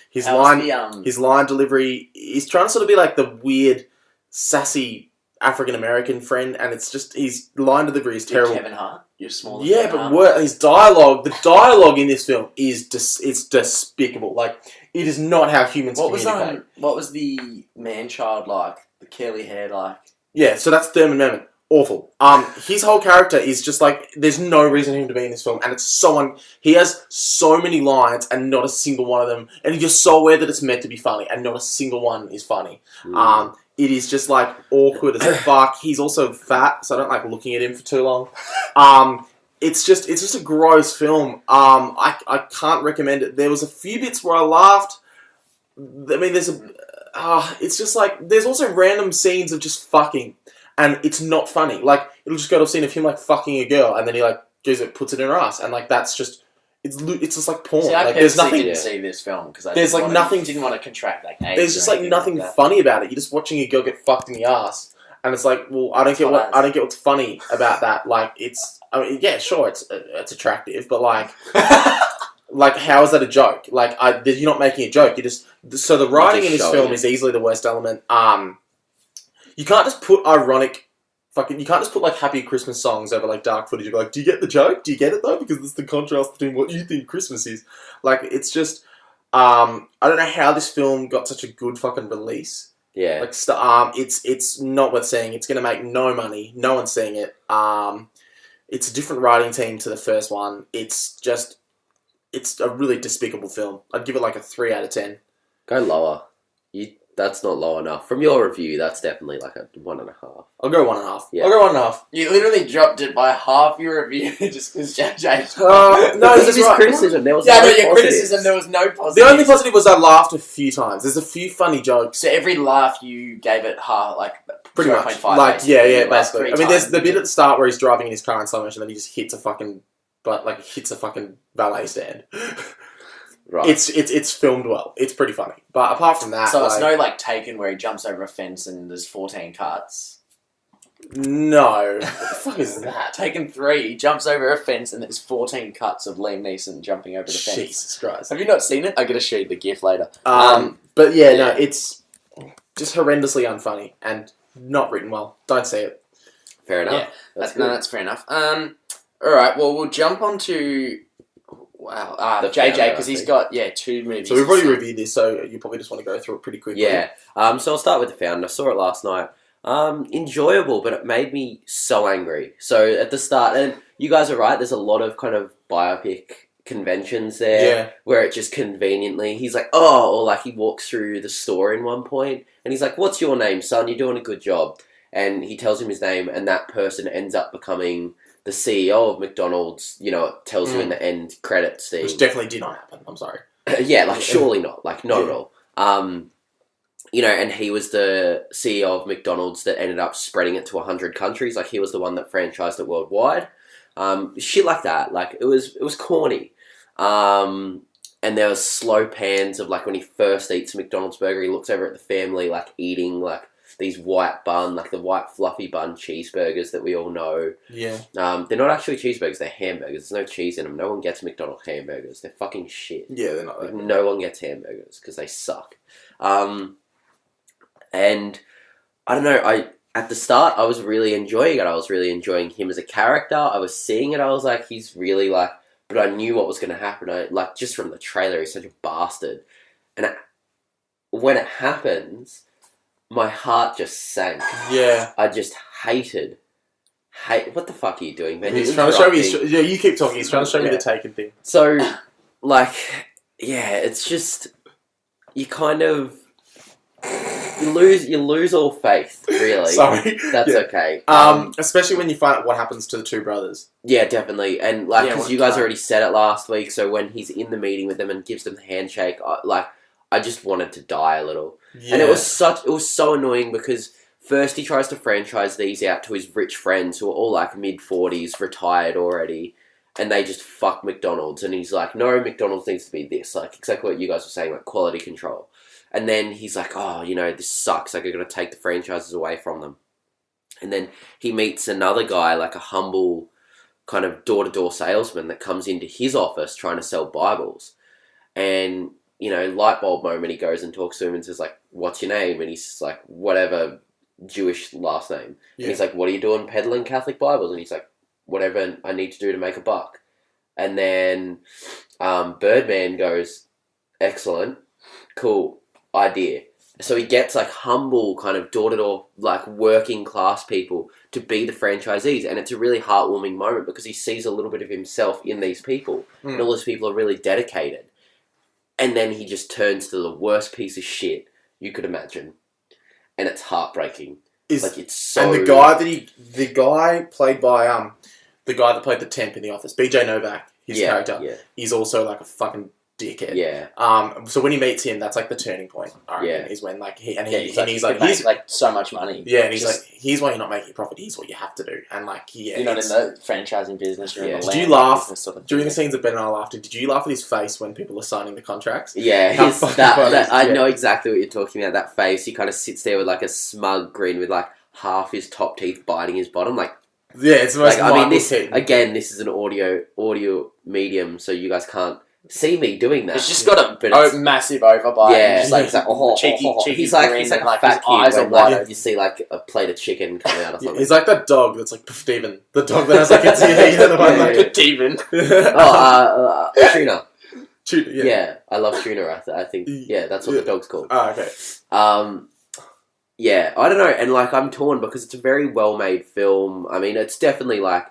His line delivery, he's trying to sort of be like the weird, sassy African American friend, and it's just his line delivery is terrible. Kevin Hart, you're smaller. Yeah, but his dialogue, the dialogue in this film is it's despicable. Like, it is not how humans communicate. What was the man-child like? The curly hair like? Yeah, so that's Thurman Merman. Awful. His whole character is just like, there's no reason for him to be in this film, and he has so many lines and not a single one of them, and you're so aware that it's meant to be funny, and not a single one is funny. It is just like awkward as fuck. He's also fat, so I don't like looking at him for too long. It's just a gross film. I can't recommend it. There was a few bits where I laughed. I mean, it's just like, there's also random scenes of just fucking. And it's not funny. Like, it'll just go to a scene of him, like, fucking a girl, and then he, like, puts it in her ass. And, like, that's just... It's just like porn. See, I like, there's nothing... didn't see this film, because I didn't want to contract, like, AIDS. There's just, like, nothing funny about it. You're just watching a girl get fucked in the ass. And it's like, well, I don't get what's funny about that. Like, I mean, yeah, sure, it's attractive, but, like... like, how is that a joke? Like, you're not making a joke. So the writing in this film is easily the worst element. You can't just put you can't just put like happy Christmas songs over like dark footage. You're like, do you get the joke? Do you get it though? Because it's the contrast between what you think Christmas is. Like, it's just, I don't know how this film got such a good fucking release. Yeah. Like, it's not worth seeing. It's gonna make no money. No one's seeing it. It's a different writing team to the first one. It's a really despicable film. I'd give it like a 3 out of 10. Go lower. That's not low enough. From your review, that's definitely like a 1.5. I'll go 1.5. Yeah. I'll go 1.5. You literally dropped it by half your review just because JJ. No, this is criticism. There was your positives. criticism. There was no positive. The only positive was I laughed a few times. There's a few funny jokes. So every laugh you gave it half, like Pretty much. 0.5. Like, yeah, like basically. I mean, there's the bit at the start where he's driving in his car in slow motion, and then he just hits a fucking valet stand. Right. It's filmed well. It's pretty funny. But apart from that... So it's no like Taken where he jumps over a fence and there's 14 cuts. No. What the fuck is that? Taken 3, he jumps over a fence and there's 14 cuts of Liam Neeson jumping over the fence. Jesus Christ. Have you not seen it? I'm going to show you the gif later. But yeah, no, it's just horrendously unfunny and not written well. Don't see it. Fair enough. Yeah, that's fair enough. Alright, well, we'll jump on to... Wow, The JJ, Founder, because I he's think. got, 2 movies. So we've already reviewed this, so you probably just want to go through it pretty quickly. Yeah. So I'll start with The Founder. I saw it last night. Enjoyable, but it made me so angry. So at the start, and you guys are right, there's a lot of kind of biopic conventions there where it just conveniently, he's like, or like he walks through the store in one point and he's like, what's your name, son? You're doing a good job. And he tells him his name and that person ends up becoming the CEO of McDonald's. You know, it tells you in the end credits thing. Which definitely did not happen. I'm sorry. Yeah, like surely not. Like not at all. You know, and he was the CEO of McDonald's that ended up spreading it to 100 countries. Like he was the one that franchised it worldwide. Shit like that. Like it was corny. And there was slow pans of like when he first eats a McDonald's burger, he looks over at the family like eating like these white bun, like the white fluffy bun cheeseburgers that we all know. Yeah. They're not actually cheeseburgers, they're hamburgers. There's no cheese in them. No one gets McDonald's hamburgers. They're fucking shit. Yeah, they're not. Like, no one gets hamburgers because they suck. And I don't know, at the start I was really enjoying it. I was really enjoying him as a character. I was seeing it. I was like, he's really like, but I knew what was going to happen. Like just from the trailer, he's such a bastard. And when it happens, my heart just sank. Yeah. I just hated. What the fuck are you doing, man? He's trying to show me. Yeah, you keep talking. He's trying to show me the Taken thing. So, like, yeah, it's just you kind of you lose all faith. Really, Sorry, that's okay. Especially when you find out what happens to the two brothers. Yeah, definitely, and like because what you guys a- already said it last week. So when he's in the meeting with them and gives them the handshake, I just wanted to die a little. Yeah. And it was so annoying because first he tries to franchise these out to his rich friends who are all like mid-40s, retired already, and they just fuck McDonald's. And he's like, no, McDonald's needs to be this. Like, exactly what you guys were saying, like quality control. And then he's like, oh, you know, this sucks. Like, I've got to take the franchises away from them. And then he meets another guy, like a humble kind of door-to-door salesman that comes into his office trying to sell Bibles. And, you know, light bulb moment, he goes and talks to him and says, like, what's your name? And he's just like, whatever Jewish last name. Yeah. And he's like, what are you doing peddling Catholic Bibles? And he's like, whatever I need to do to make a buck. And then Birdman goes, excellent, cool, idea. So he gets like humble kind of door-to-door, like working class people to be the franchisees. And it's a really heartwarming moment because he sees a little bit of himself in these people. And all these people are really dedicated. And then he just turns to the worst piece of shit you could imagine. And it's heartbreaking. It's so... And the guy played by, the guy that played the temp in The Office, BJ Novak, his character, he's also like a fucking dickhead. Yeah. So when he meets him, that's like the turning point. I reckon, is when like he's like so much money. Yeah, and he's like, here's why you're not making profit. Here's what you have to do. And like, you're not in the franchising business. You're in the Did you land laugh business sort of during thing. the scenes that Ben and I laughed at? Did you laugh at his face when people are signing the contracts? Yeah, How fucking funny I is- know exactly what you're talking about. That face, he kind of sits there with like a smug grin with like half his top teeth biting his bottom. Like, Yeah, it's the most like I mean, this mind-blowing. this is an audio medium, so you guys can't see me doing that. It's just got a But it's- massive overbite. Yeah, Just like, it's like, cheeky he's like grin he's like and, a fat his kid eyes when are like, wide. you see like a plate of chicken coming out or something. He's like that dog that's like Steven. The dog that has like its the one Yeah, like yeah. Steven. Tuna. Tuna, Yeah, I love tuna. I think that's what the dog's called. Oh, okay. Yeah, I don't know, and like I'm torn because it's a very well-made film. I mean, it's definitely like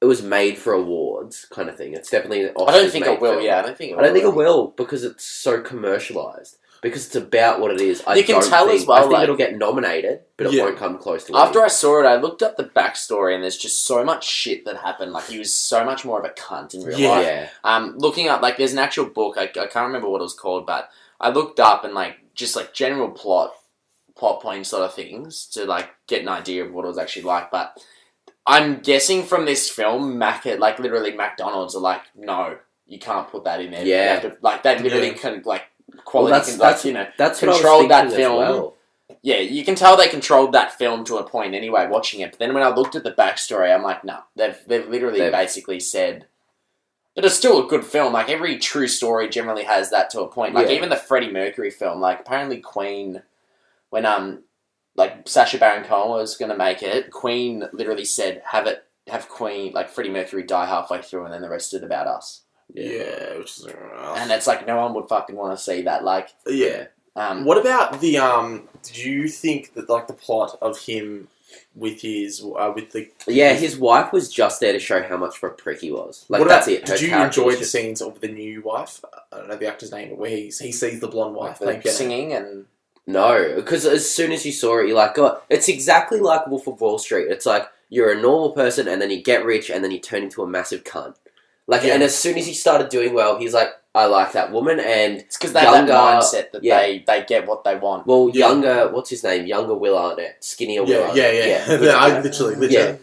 it was made for awards kind of thing. It's definitely an I don't think it Oscars-made will. film. Yeah, I don't think it will. I don't think it will because it's so commercialized. Because it's about what it is. You can tell as well, I think like- it'll get nominated, but it Yeah. won't come close to After winning. I saw it, I looked up the backstory, and there's just so much shit that happened. Like, he was so much more of a cunt in real life. Yeah. Looking up, like, there's an actual book. I can't remember what it was called, but I looked up and like just like general plot point sort of things to like get an idea of what it was actually like. But I'm guessing from this film, literally McDonald's are like, no, you can't put that in there. Yeah. You have to, like they literally Yeah. can like Well, quality that's what I was controlled that thinking as film. well. Yeah, you can tell they controlled that film to a point anyway, watching it. But then when I looked at the backstory, I'm like, no, they've literally basically said. But it's still a good film. Like, every true story generally has that to a point. Like, even the Freddie Mercury film, like, apparently Queen, when, like, Sacha Baron Cohen was going to make it, Queen literally said, have Queen, like, Freddie Mercury die halfway through and then the rest is about us. Yeah, which is... And it's like, no one would fucking want to see that. Like, yeah. What about the, do you think that, like, the plot of him with his, his wife was just there to show how much of a prick he was. Like, what that's about, it. Did you enjoy the scenes of the new wife? I don't know the actor's name, where he sees the blonde wife. Like singing and... No, because as soon as you saw it, you're like, God, it's exactly like Wolf of Wall Street. It's like, you're a normal person, and then you get rich, and then you turn into a massive cunt. Like, and as soon as he started doing well, he's like, I like that woman, and it's because they have that mindset that they get what they want. Well, younger, what's his name? Younger Will Arnett, skinnier Will Arnett. Yeah. I literally. Yeah.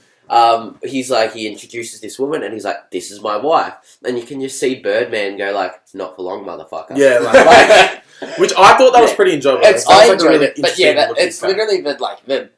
He's like, he introduces this woman, and he's like, this is my wife. And you can just see Birdman go like, not for long, motherfucker. Yeah, like which I thought that was pretty enjoyable. I enjoyed it, but it's literally the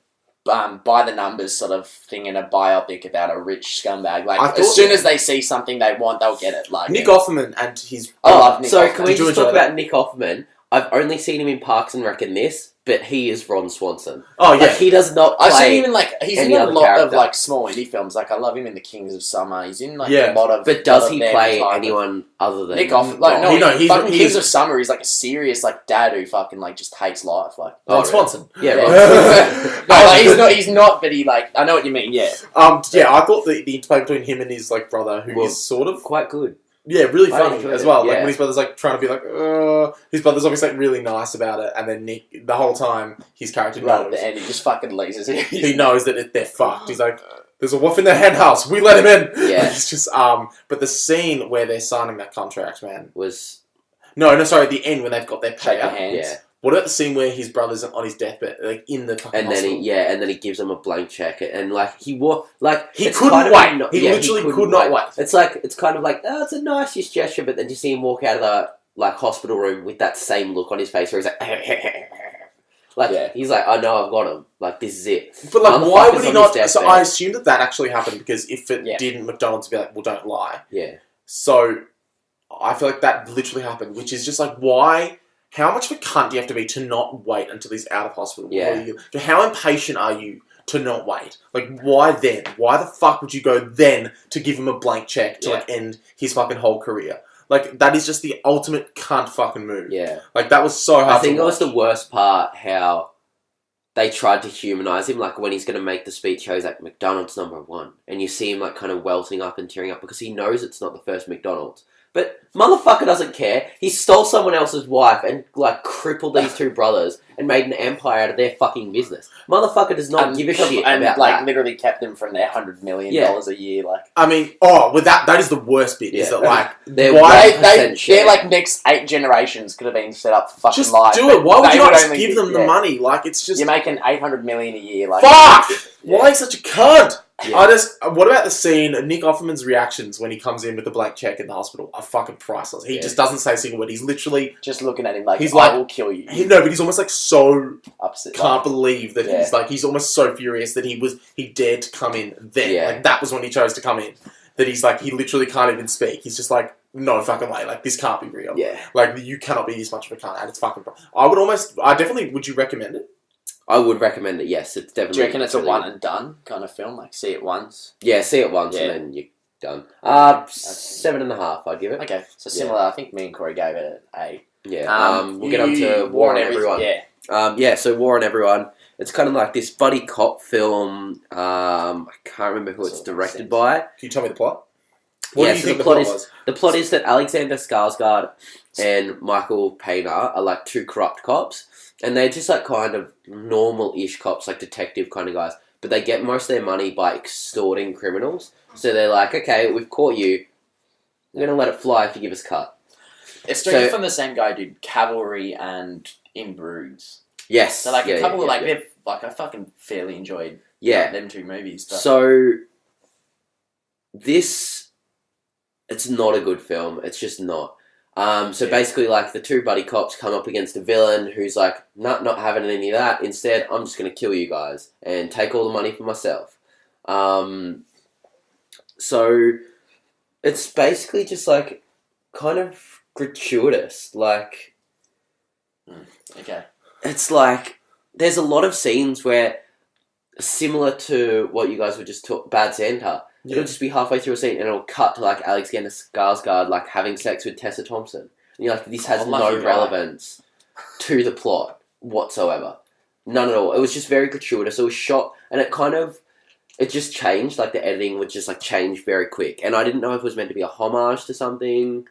by the numbers sort of thing in a biopic about a rich scumbag. Like, as soon as they see something they want, they'll get it. Like Nick Offerman and his... I love Nick Offerman. Can we just talk about Nick Offerman? I've only seen him in Parks and Rec and this, but he is Ron Swanson. Oh, yeah. Like, he does not play I've seen him in, like, he's in a lot character. of, like, small indie films. Like, I love him in The Kings of Summer. He's in, like, a lot of... But does he play anyone other than... Nick Offerman? Like, no, he's fucking Kings of Summer. He's, like, a serious, like, dad who fucking, like, just hates life. Like, Ron Swanson. Yeah, Ron No, like, he's not, but he, like... I know what you mean, yeah. I thought the interplay between him and his, like, brother, who is sort of... Quite good. Yeah, really funny as well. Yeah. Like, when his brother's, like, trying to be like, his brother's obviously, like, really nice about it, and then Nick, the whole time, his character knows. At the end, he just fucking leaves us. He knows that they're fucked. He's like, there's a wolf in the hen house. We let him in. Yeah. It's just, but the scene where they're signing that contract, man. Was... No, sorry, at the end when they've got their payout. Yeah. What about the scene where his brother's on his deathbed, like, in the fucking hospital? And then he gives him a blank check, and, like, he couldn't wait. He literally could not wait. It's like, it's kind of like, oh, it's a nice gesture, but then you see him walk out of the, like, hospital room with that same look on his face where he's like, he's like, I know I've got him. Like, this is it. But, like, why would he not... So I assume that actually happened, because if it didn't, McDonald's would be like, well, don't lie. Yeah. So, I feel like that literally happened, which is just like, why... How much of a cunt do you have to be to not wait until he's out of hospital? Yeah. How impatient are you to not wait? Like, why then? Why the fuck would you go then to give him a blank check to, like, end his fucking whole career? Like, that is just the ultimate cunt fucking move. Yeah. Like, that was so hard to I think it was the worst part, how they tried to humanise him. Like, when he's going to make the speech, he's like, McDonald's #1. And you see him, like, kind of welting up and tearing up because he knows it's not the first McDonald's. But motherfucker doesn't care. He stole someone else's wife and, like, crippled these two brothers and made an empire out of their fucking business. Motherfucker does not give a shit and, about like, that. literally kept them from their $100 million a year. Like, I mean, that is the worst bit. Is that, like, their like next 8 generations could have been set up for fucking just life. do it. Why would you not just give them the money? Like, it's just... You're making $800 million a year. Like, fuck! Why are you such a cunt? Yeah. What about the scene, Nick Offerman's reactions when he comes in with the blank check in the hospital are fucking priceless. He just doesn't say a single word. He's literally... just looking at him like, he's I will kill you. No, but he's almost like so... upset. Can't believe that he's almost so furious that he dared to come in then. Yeah. Like, that was when he chose to come in. That he's like, he literally can't even speak. He's just like, no fucking way. Like, this can't be real. Yeah. Like, you cannot be this much of a cunt. And it's fucking... would you recommend it? I would recommend it, yes. It's definitely... Do you reckon it's a one and done kind of film? Like, see it once? Yeah, see it once and then you're done. 7.5, I'd give it. Okay, so similar. I think me and Corey gave it an A. Yeah. We'll get on to War on Everyone. Yeah. So War on Everyone. It's kind of like this buddy cop film. I can't remember who it's directed by. Can you tell me the plot? What do you think the plot was? The plot is that Alexander Skarsgård and Michael Pena are like two corrupt cops. And they're just like kind of normal-ish cops, like detective kind of guys. But they get most of their money by extorting criminals. So they're like, okay, we've caught you. We're going to let it fly if you give us a cut. It's directed from the same guy who did Cavalry and In Bruges. Yes. So like a couple of they've like I fucking fairly enjoyed them two movies. But. So it's not a good film. It's just not. So basically, like, the two buddy cops come up against a villain who's like, not having any of that. Instead, I'm just going to kill you guys and take all the money for myself. So it's basically just, like, kind of gratuitous. Like, Okay. it's like, there's a lot of scenes where, similar to what you guys were just Bad Santa, it'll just be halfway through a scene and it'll cut to, like, Alexander Skarsgård, like, having sex with Tessa Thompson. And you're like, this has no relevance to the plot whatsoever. None at all. It was just very gratuitous. It was shot, and it just changed. Like, the editing would just, like, change very quick. And I didn't know if it was meant to be a homage to something.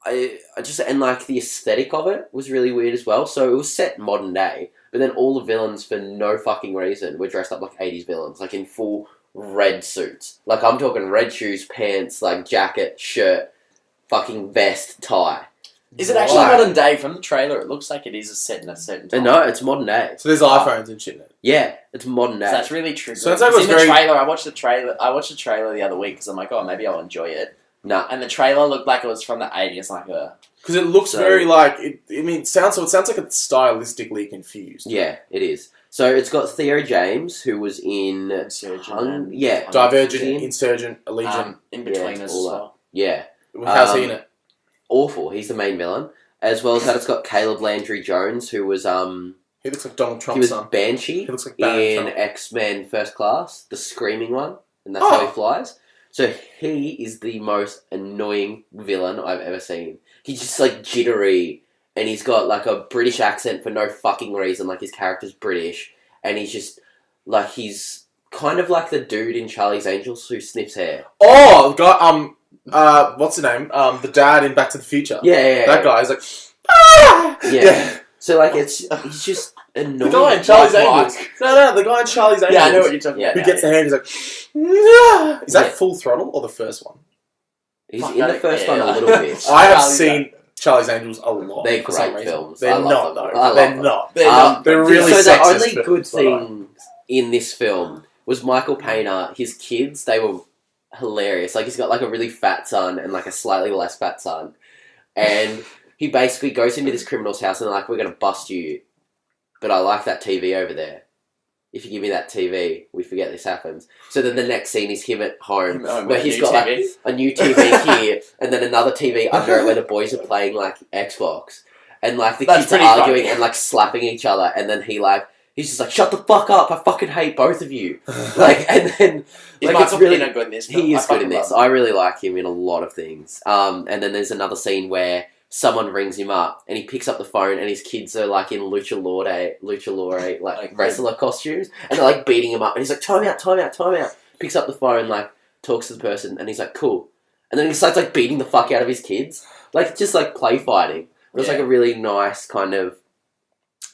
And, like, the aesthetic of it was really weird as well. So it was set modern day, but then all the villains, for no fucking reason, were dressed up like 80s villains, like in full red suits. Like, I'm talking red shoes, pants, like, jacket, shirt, fucking vest, tie. Is it actually modern day? From the trailer, it looks like it is set in a certain time. No, it's modern day. So there's iPhones and shit in it. Yeah, it's modern day. So that's really true. So that's in the trailer. I watched the trailer the other week because I'm like, oh, maybe I'll enjoy it. Nah. And the trailer looked like it was from the 80s, like a... Because it looks very like... it sounds like it's stylistically confused. Yeah, it is. So it's got Theo James, who was in... Insurgent. Divergent, Insurgent, Allegiant. In between as well. Yeah. How's he in it? Awful. He's the main villain. As well as that, it's got Caleb Landry Jones, who was... He looks like Donald Trump's son. He was Banshee He looks like in Trump. X-Men First Class, the screaming one, and that's how he flies. So he is the most annoying villain I've ever seen. He's just, like, jittery, and he's got, like, a British accent for no fucking reason. Like, his character's British, and he's just, like, he's kind of like the dude in Charlie's Angels who sniffs hair. Oh, God, what's the name? The dad in Back to the Future. Yeah. That guy is like, ah! Yeah. So, like, he's just annoying. The guy in Charlie's Angels. No, the guy in Charlie's Angels. Yeah, I know what you're talking about. Who gets the hand, he's like, ah! Is that Full Throttle or the first one? He's in the first one a little bit. I have seen Charlie's Angels a lot. They're great films. They're not, though. They're not. They're really so sexist. the only films, good thing in this film was Michael Pena. His kids, they were hilarious. Like, he's got, like, a really fat son and, like, a slightly less fat son. And he basically goes into this criminal's house and they're like, we're going to bust you. But I like that TV over there. If you give me that TV, we forget this happens. So then the next scene is him at home, where he's got like a new TV here, and then another TV under it where the boys are playing like Xbox, and like the kids are arguing and like slapping each other, and then he's just like, shut the fuck up! I fucking hate both of you. Like, and then like it's really good in this film. He is good in this. I really like him in a lot of things. And then there's another scene where someone rings him up and he picks up the phone and his kids are like in luchador like wrestler costumes, and they're like beating him up and he's like, time out. Picks up the phone, like talks to the person, and he's like, cool. And then he starts like beating the fuck out of his kids. Like, just like play fighting. It was like a really nice kind of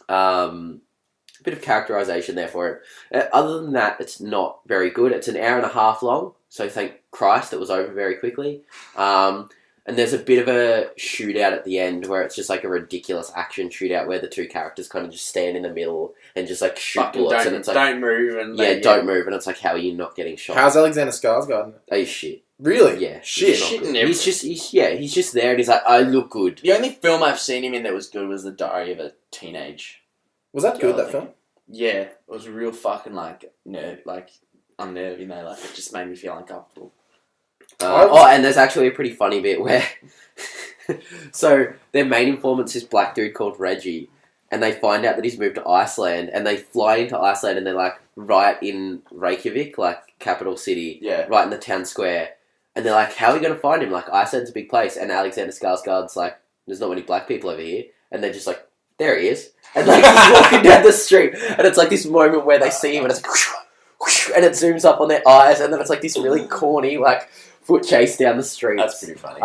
bit of characterization there for him. Other than that, it's not very good. It's an hour and a half long, so thank Christ it was over very quickly. And there's a bit of a shootout at the end where it's just like a ridiculous action shootout where the two characters kind of just stand in the middle and just like shoot bullets. And it's like, don't move. And don't move. And it's like, how are you not getting shot? How's Alexander Skarsgård? Oh, he's shit. Really? Yeah. Shit. He's just there and he's like, I look good. The only film I've seen him in that was good was The Diary of a Teenage. Was that good, that film? Yeah. It was real fucking unnerving though. Like, it just made me feel uncomfortable. And there's actually a pretty funny bit where so their main informant's this black dude called Reggie, and they find out that he's moved to Iceland, and they fly into Iceland and they're like right in Reykjavik, like capital city, right in the town square, and they're like, how are we going to find him? Like, Iceland's a big place, and Alexander Skarsgård's like, there's not many black people over here, and they're just like, there he is, and like he's walking down the street, and it's like this moment where they see him and it's like whoosh, and it zooms up on their eyes, and then it's like this really corny like foot chase down the street. That's pretty funny.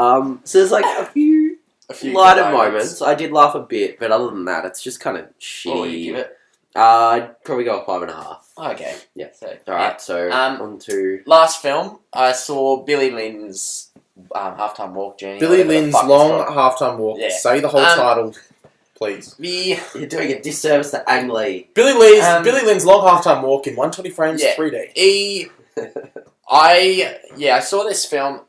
So there's like a few lighter moments. I did laugh a bit, but other than that, it's just kind of shitty. What would you give it? I'd probably go a 5.5. Okay. Yeah. So, Alright, so on to... Last film, I saw Billy Lynn's Halftime Walk Journey. Billy Lynn's long halftime walk. Yeah. Say the whole title, please. You're doing a disservice to Ang Lee. Billy Lynn's long halftime walk in 120 frames, 3D. I saw this film.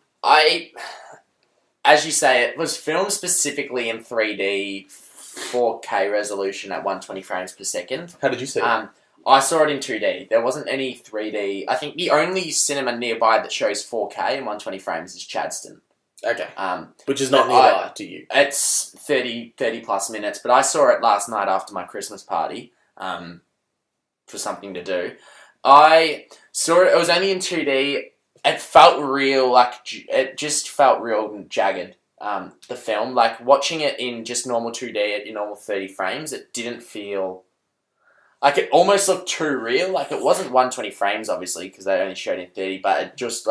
as you say, it was filmed specifically in 3D, 4K resolution at 120 frames per second. How did you see it? I saw it in 2D. There wasn't any 3D. I think the only cinema nearby that shows 4K and 120 frames is Chadston. Okay. Which is not nearby to you. It's 30 plus minutes, but I saw it last night after my Christmas party for something to do. I saw it. It was only in 2D. It felt real, it just felt real and jagged. The film, watching it in just normal 2D at your normal 30 frames, it didn't feel it almost looked too real. It wasn't 120 frames, obviously, because they only showed in 30, but it just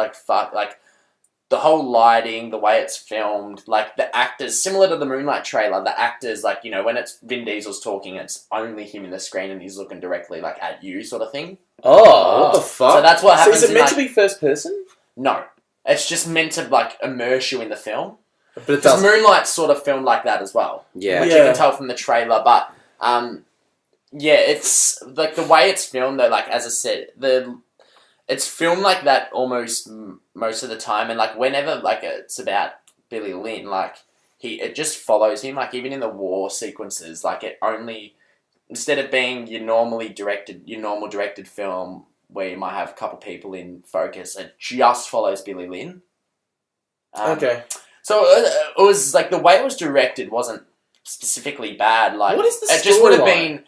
the whole lighting, the way it's filmed, the actors, similar to the Moonlight trailer, the actors, when it's Vin Diesel's talking, it's only him in the screen and he's looking directly at you, sort of thing. Oh, what the fuck? So that's what happens. So is it meant to be first person? No. It's just meant to, immerse you in the film. But it does. Moonlight's sort of filmed like that as well. Yeah. Which you can tell from the trailer. But, it's, the way it's filmed, though, as I said, it's filmed like that almost most of the time. And, whenever, it's about Billy Lynn, it just follows him. Even in the war sequences, it only... Instead of being your normal directed film where you might have a couple people in focus, it just follows Billy Lynn. Okay. So it was the way it was directed wasn't specifically bad. What is the story? It just would have been.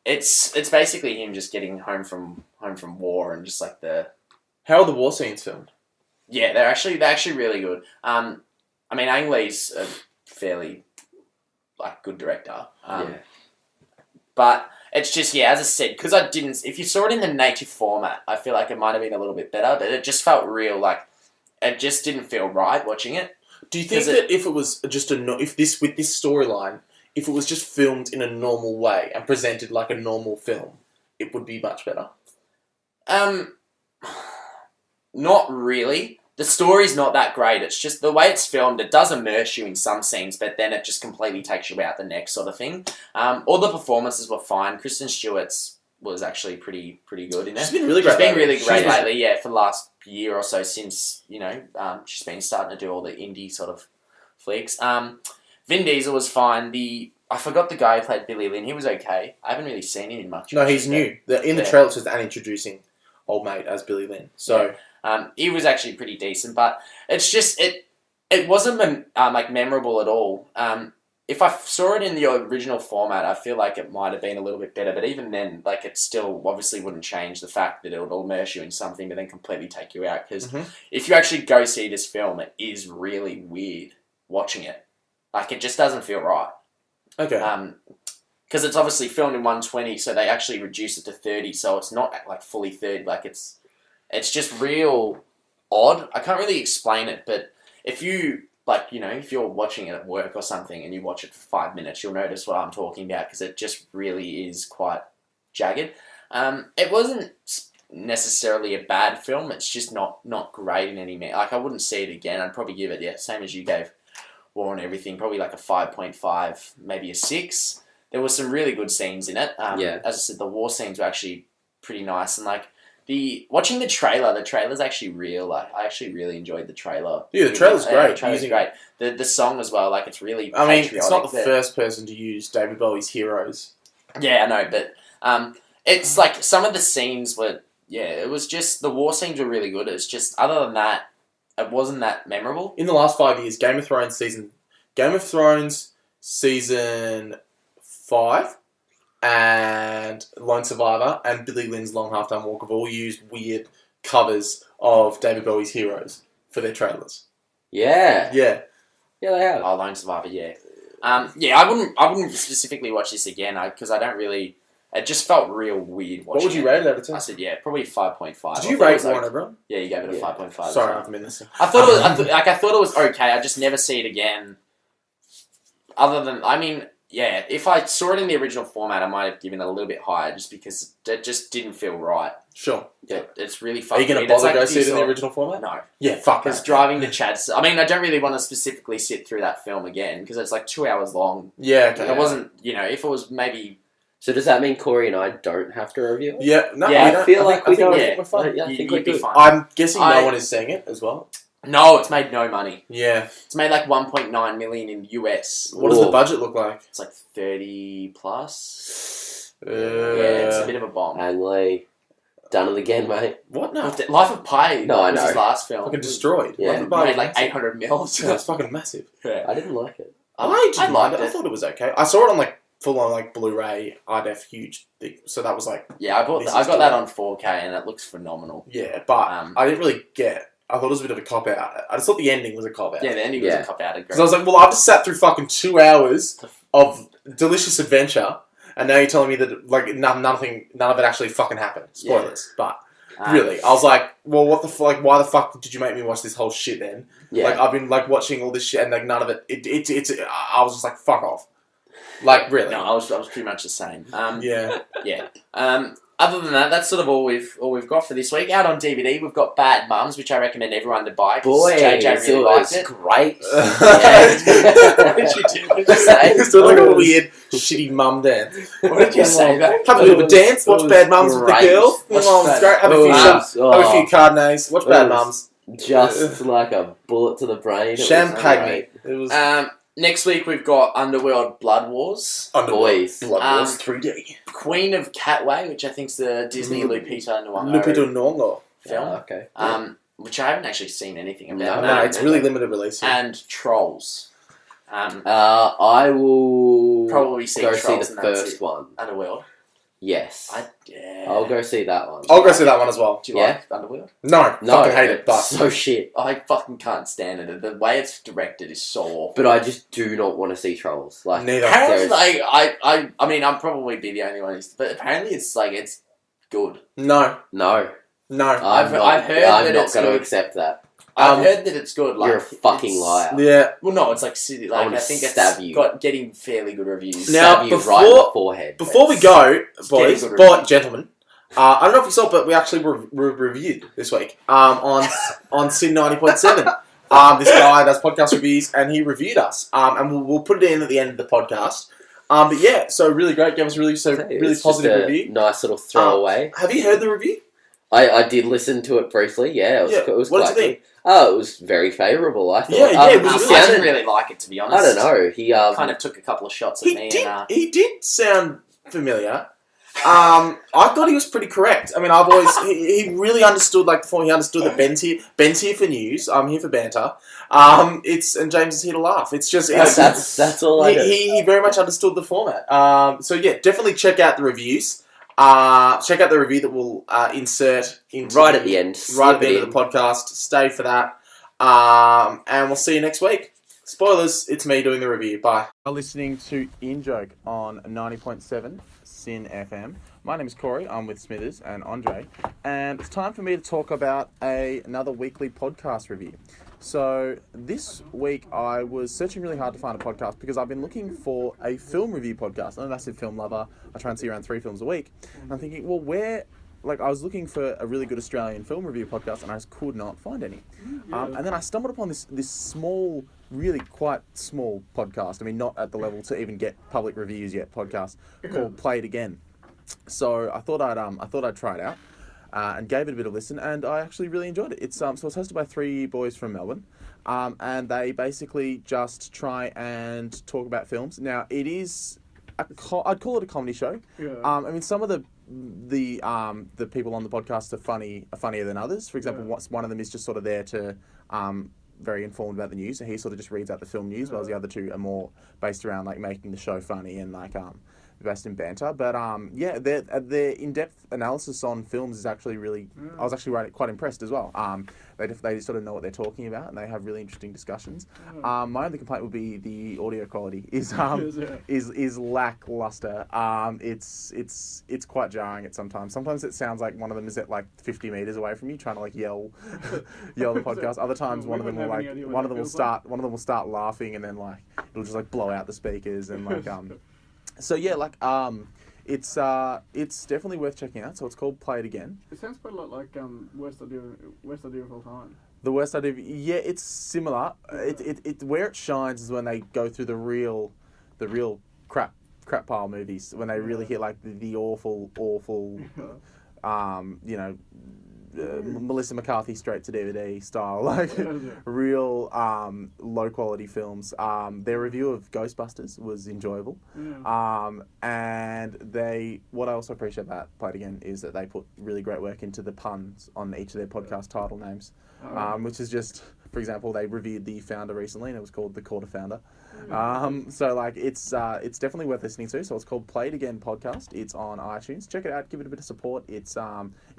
It's basically him just getting home from war and just the. How are the war scenes filmed? Yeah, they're actually really good. Ang Lee's a fairly good director. But it's just, as I said, because I didn't... If you saw it in the native format, I feel like it might have been a little bit better, but it just felt real, it just didn't feel right watching it. Do you think that if it was just with this storyline, if it was just filmed in a normal way and presented like a normal film, it would be much better? Not really. The story's not that great. It's just the way it's filmed. It does immerse you in some scenes, but then it just completely takes you out the next sort of thing. All the performances were fine. Kristen Stewart's was actually pretty good in it. She's been really great. Lately, for the last year or so since, she's been starting to do all the indie sort of flicks. Vin Diesel was fine. I forgot the guy who played Billy Lynn. He was okay. I haven't really seen him in much. No, he's new. In the trailer, it says and introducing old mate as Billy Lynn. So... he was actually pretty decent, but it's just it wasn't memorable at all. If I saw it in the original format, I feel like it might have been a little bit better. But even then, it still obviously wouldn't change the fact that it would immerse you in something, but then completely take you out. Because if you actually go see this film, it is really weird watching it. It just doesn't feel right. Okay. Because it's obviously filmed in 120, so they actually reduce it to 30, so it's not fully 30. It's just real odd. I can't really explain it, but if you, if you're watching it at work or something and you watch it for 5 minutes, you'll notice what I'm talking about because it just really is quite jagged. It wasn't necessarily a bad film. It's just not great in any manner. I wouldn't see it again. I'd probably give it, same as you gave War and Everything, probably a 5.5, maybe a 6. There were some really good scenes in it. As I said, the war scenes were actually pretty nice and watching the trailer's actually real. I actually really enjoyed the trailer. Yeah, the trailer's great. The trailer's great. The song as well, it's really patriotic. It's not the first person to use David Bowie's Heroes. Yeah, I know, but it's some of the scenes were, it was just, the war scenes were really good. It's just, other than that, it wasn't that memorable. In the last 5 years, Game of Thrones season 5... and Lone Survivor and Billy Lynn's Long Half-Time Walk have all used weird covers of David Bowie's Heroes for their trailers. Yeah. Yeah. Yeah, they have. Oh, Lone Survivor, yeah. I wouldn't specifically watch this again because I don't really... It just felt real weird watching What would you rate it out of 10? I said, probably 5.5. Did you rate War and Everyone? Yeah, you gave it a 5.5. Sorry, I've been listening. I thought it was okay. I just never see it again. Other than... if I saw it in the original format, I might have given it a little bit higher just because it just didn't feel right. Sure. Yeah, it's really fucking. Are you going to bother go see it in the original format? No. Yeah, fuck Because driving to Chad's... I don't really want to specifically sit through that film again because it's 2 hours long. Yeah, okay. It wasn't, if it was maybe... So does that mean Corey and I don't have to review it? Yeah, no, I feel like we don't. We're fine. I think you'd we're be good. fine. I'm guessing no one is seeing it as well. No, it's made no money. Yeah. It's made like 1.9 million in US. What does the budget look like? It's like 30 plus. Yeah, it's a bit of a bomb. Ang Lee, done it again, mate. What? No. Life of Pi No, I was know. his last film. Fucking destroyed. Yeah. Life of Pi Made was like massive. 800 mils. Yeah, it's fucking massive. Yeah. I didn't like it. I didn't like liked it. I thought it was okay. I saw it on like full on like Blu-ray, IDF, huge thing. So that was like Yeah, I got that on 4K and it looks phenomenal. yeah, but I didn't really get. I thought it was a bit of a cop out. I just thought the ending was a cop out. Yeah, the ending was a cop out. Because I was like, well, I've just sat through fucking 2 hours of delicious adventure, and now you're telling me that like none of it actually fucking happened. Spoilers, but. Really, I was like, well, what the like? Why the fuck did you make me watch this whole shit then? Yeah. Like, I've been like watching all this shit and like none of it. It's. I was just like, fuck off. Like, really? No, I was pretty much the same. Yeah. Yeah. Other than that, that's sort of all we've got for this week. Out on DVD, we've got Bad Mums, which I recommend everyone to buy. Boy, JJ really liked it. Great. What did you do? What did you say? It's doing like a weird shitty mum dance. What did you say though? Have a bit of a dance. Watch Bad Mums with the great. girl. Oh, it's great. Have a few shots. Have a few Cardinays. Watch Bad Mums. Just like a bullet to the brain. Champagne. It was Next week we've got Underworld Blood Wars. Boys. Blood Wars 3D. Queen of Catway, which I think's the Disney Lupita Nyong'o Lupita Nyong'o film. Okay. Which I haven't actually seen anything about. No, it's really limited release. And Trolls. I will probably see go Trolls see the and that's first it. one. Underworld. Yes. Yeah. I'll go see that one. I'll go see that one as well. Do you like Underworld? No, No, fucking hate it. But so shit. I fucking can't stand it. The way it's directed is so awful. But I just do not want to see Trolls. Like, neither. Apparently, like, I mean, I'll probably be the only one who's... But apparently it's, like, it's good. No. No. I've heard I'm that not it's going to good. accept that. I've heard that it's good. Like, You're a fucking it's- liar. Yeah. Well, no, it's like city. Like, wanna I think stab it's you. getting fairly good reviews. Now, Stab you before- right in the forehead. Before we go, boys, getting good reviews. gentlemen, I don't know if you saw, but we actually reviewed this week on Sin 90.7. This guy does podcast reviews, and he reviewed us. And we'll put it in at the end of the podcast. But yeah, so really great. Gave us a really It's positive just a review. nice little throwaway. Have you heard the review? I did listen to it briefly. Yeah, it was what quite did you think? good. Oh, it was very favourable. I thought. Yeah, it was I really didn't sounded- really like it, to be honest. I don't know. He Kind of took a couple of shots at me. He did sound familiar. I thought he was pretty correct. I mean, he really understood, like, before he understood that Ben's here for news, I'm here for banter. And James is here to laugh. It's just, that's all I know. he very much understood the format. So yeah, definitely check out the reviews. Check out the review that we'll insert into Right at the end. right at the Snip it end of the podcast. Stay for that. And we'll see you next week. Spoilers, it's me doing the review. Bye. You're listening to In Joke on 90.7 Sin FM. My name is Corey. I'm with Smithers and Andre. And it's time for me to talk about another weekly podcast review. So this week I was searching really hard to find a podcast because I've been looking for a film review podcast. I'm a massive film lover. I try and see around 3 films a week. And I'm thinking, well, I was looking for a really good Australian film review podcast and I just could not find any. And then I stumbled upon this small, really quite small podcast. I mean, not at the level to even get public reviews yet podcast called Play It Again. So I thought I'd try it out. And gave it a bit of a listen, and I actually really enjoyed it. It's it's hosted by 3 boys from Melbourne, and they basically just try and talk about films. Now, it is I'd call it a comedy show. Yeah. I mean, some of the people on the podcast are funnier than others. For example, one of them is just sort of there to very informed about the news, so he sort of just reads out the film news, whereas the other 2 are more based around like making the show funny and like based in banter. But their in-depth analysis on films is actually really. I was actually quite impressed as well. They sort of know what they're talking about, and they have really interesting discussions. My only complaint would be the audio quality is lackluster. It's quite jarring at sometimes. Sometimes it sounds like one of them is at like 50 meters away from you, trying to like yell the podcast. Other times one of them will start laughing, and then like it'll just like blow out the speakers and like So yeah, like it's definitely worth checking out. So it's called Play It Again. It sounds quite a lot like worst idea of all time. The worst idea. Yeah, it's similar. It where it shines is when they go through the real crap pile movies, when they really hit like the awful Melissa McCarthy straight to DVD style, like real low quality films. Their review of Ghostbusters was enjoyable. And what I also appreciate about Play It Again is that they put really great work into the puns on each of their podcast title names, which is just, for example, they reviewed the Founder recently, and it was called The Quarter Founder. So like it's definitely worth listening to. So it's called Play It Again Podcast. It's on iTunes. Check it out. Give it a bit of support. It's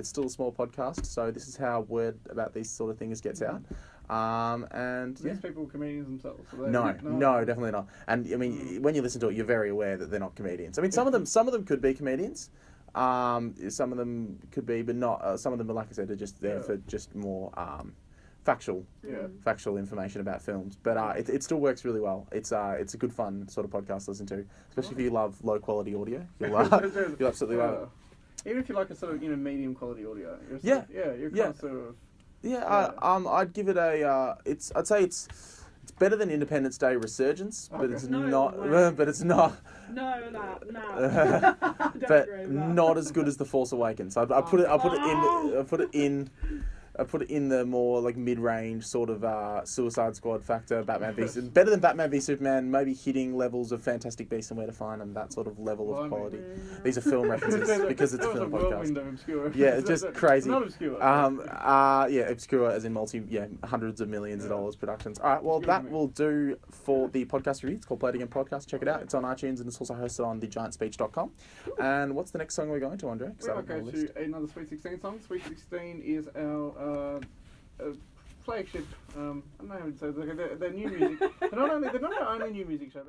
still a small podcast, so this is how word about these sort of things gets out. And these people are comedians themselves. So no, definitely not. And I mean, when you listen to it, you're very aware that they're not comedians. I mean, some of them could be comedians. Some of them could be, but not. Some of them, like I said, are just there for just more factual information about films. But it still works really well. It's a good fun sort of podcast to listen to, especially if you love low quality audio. You'll absolutely love it. Even if you like a sort of medium quality audio. You're kind of sort of. I'd give it a. I'd say it's better than Independence Day Resurgence, but it's not. But it's not. No. But not as good as The Force Awakens. I put it in the more like mid-range sort of Suicide Squad factor. Better than Batman v Superman. Maybe hitting levels of Fantastic Beasts and Where to Find Them. That sort of level of quality. These are film references because it's a film podcast. Obscure. Yeah, it's just crazy. Not obscure. Obscure as in hundreds of millions of dollars productions. All right, well that will do for the podcast review. It's called Play It Again Podcast. Check it out. It's on iTunes and it's also hosted on thegiantspeech.com. And what's the next song we're going to, Andre? We're going to go to another Sweet 16 song. Sweet 16 is our flagship. I don't know how to say it. They're new music. They're not our only new music show.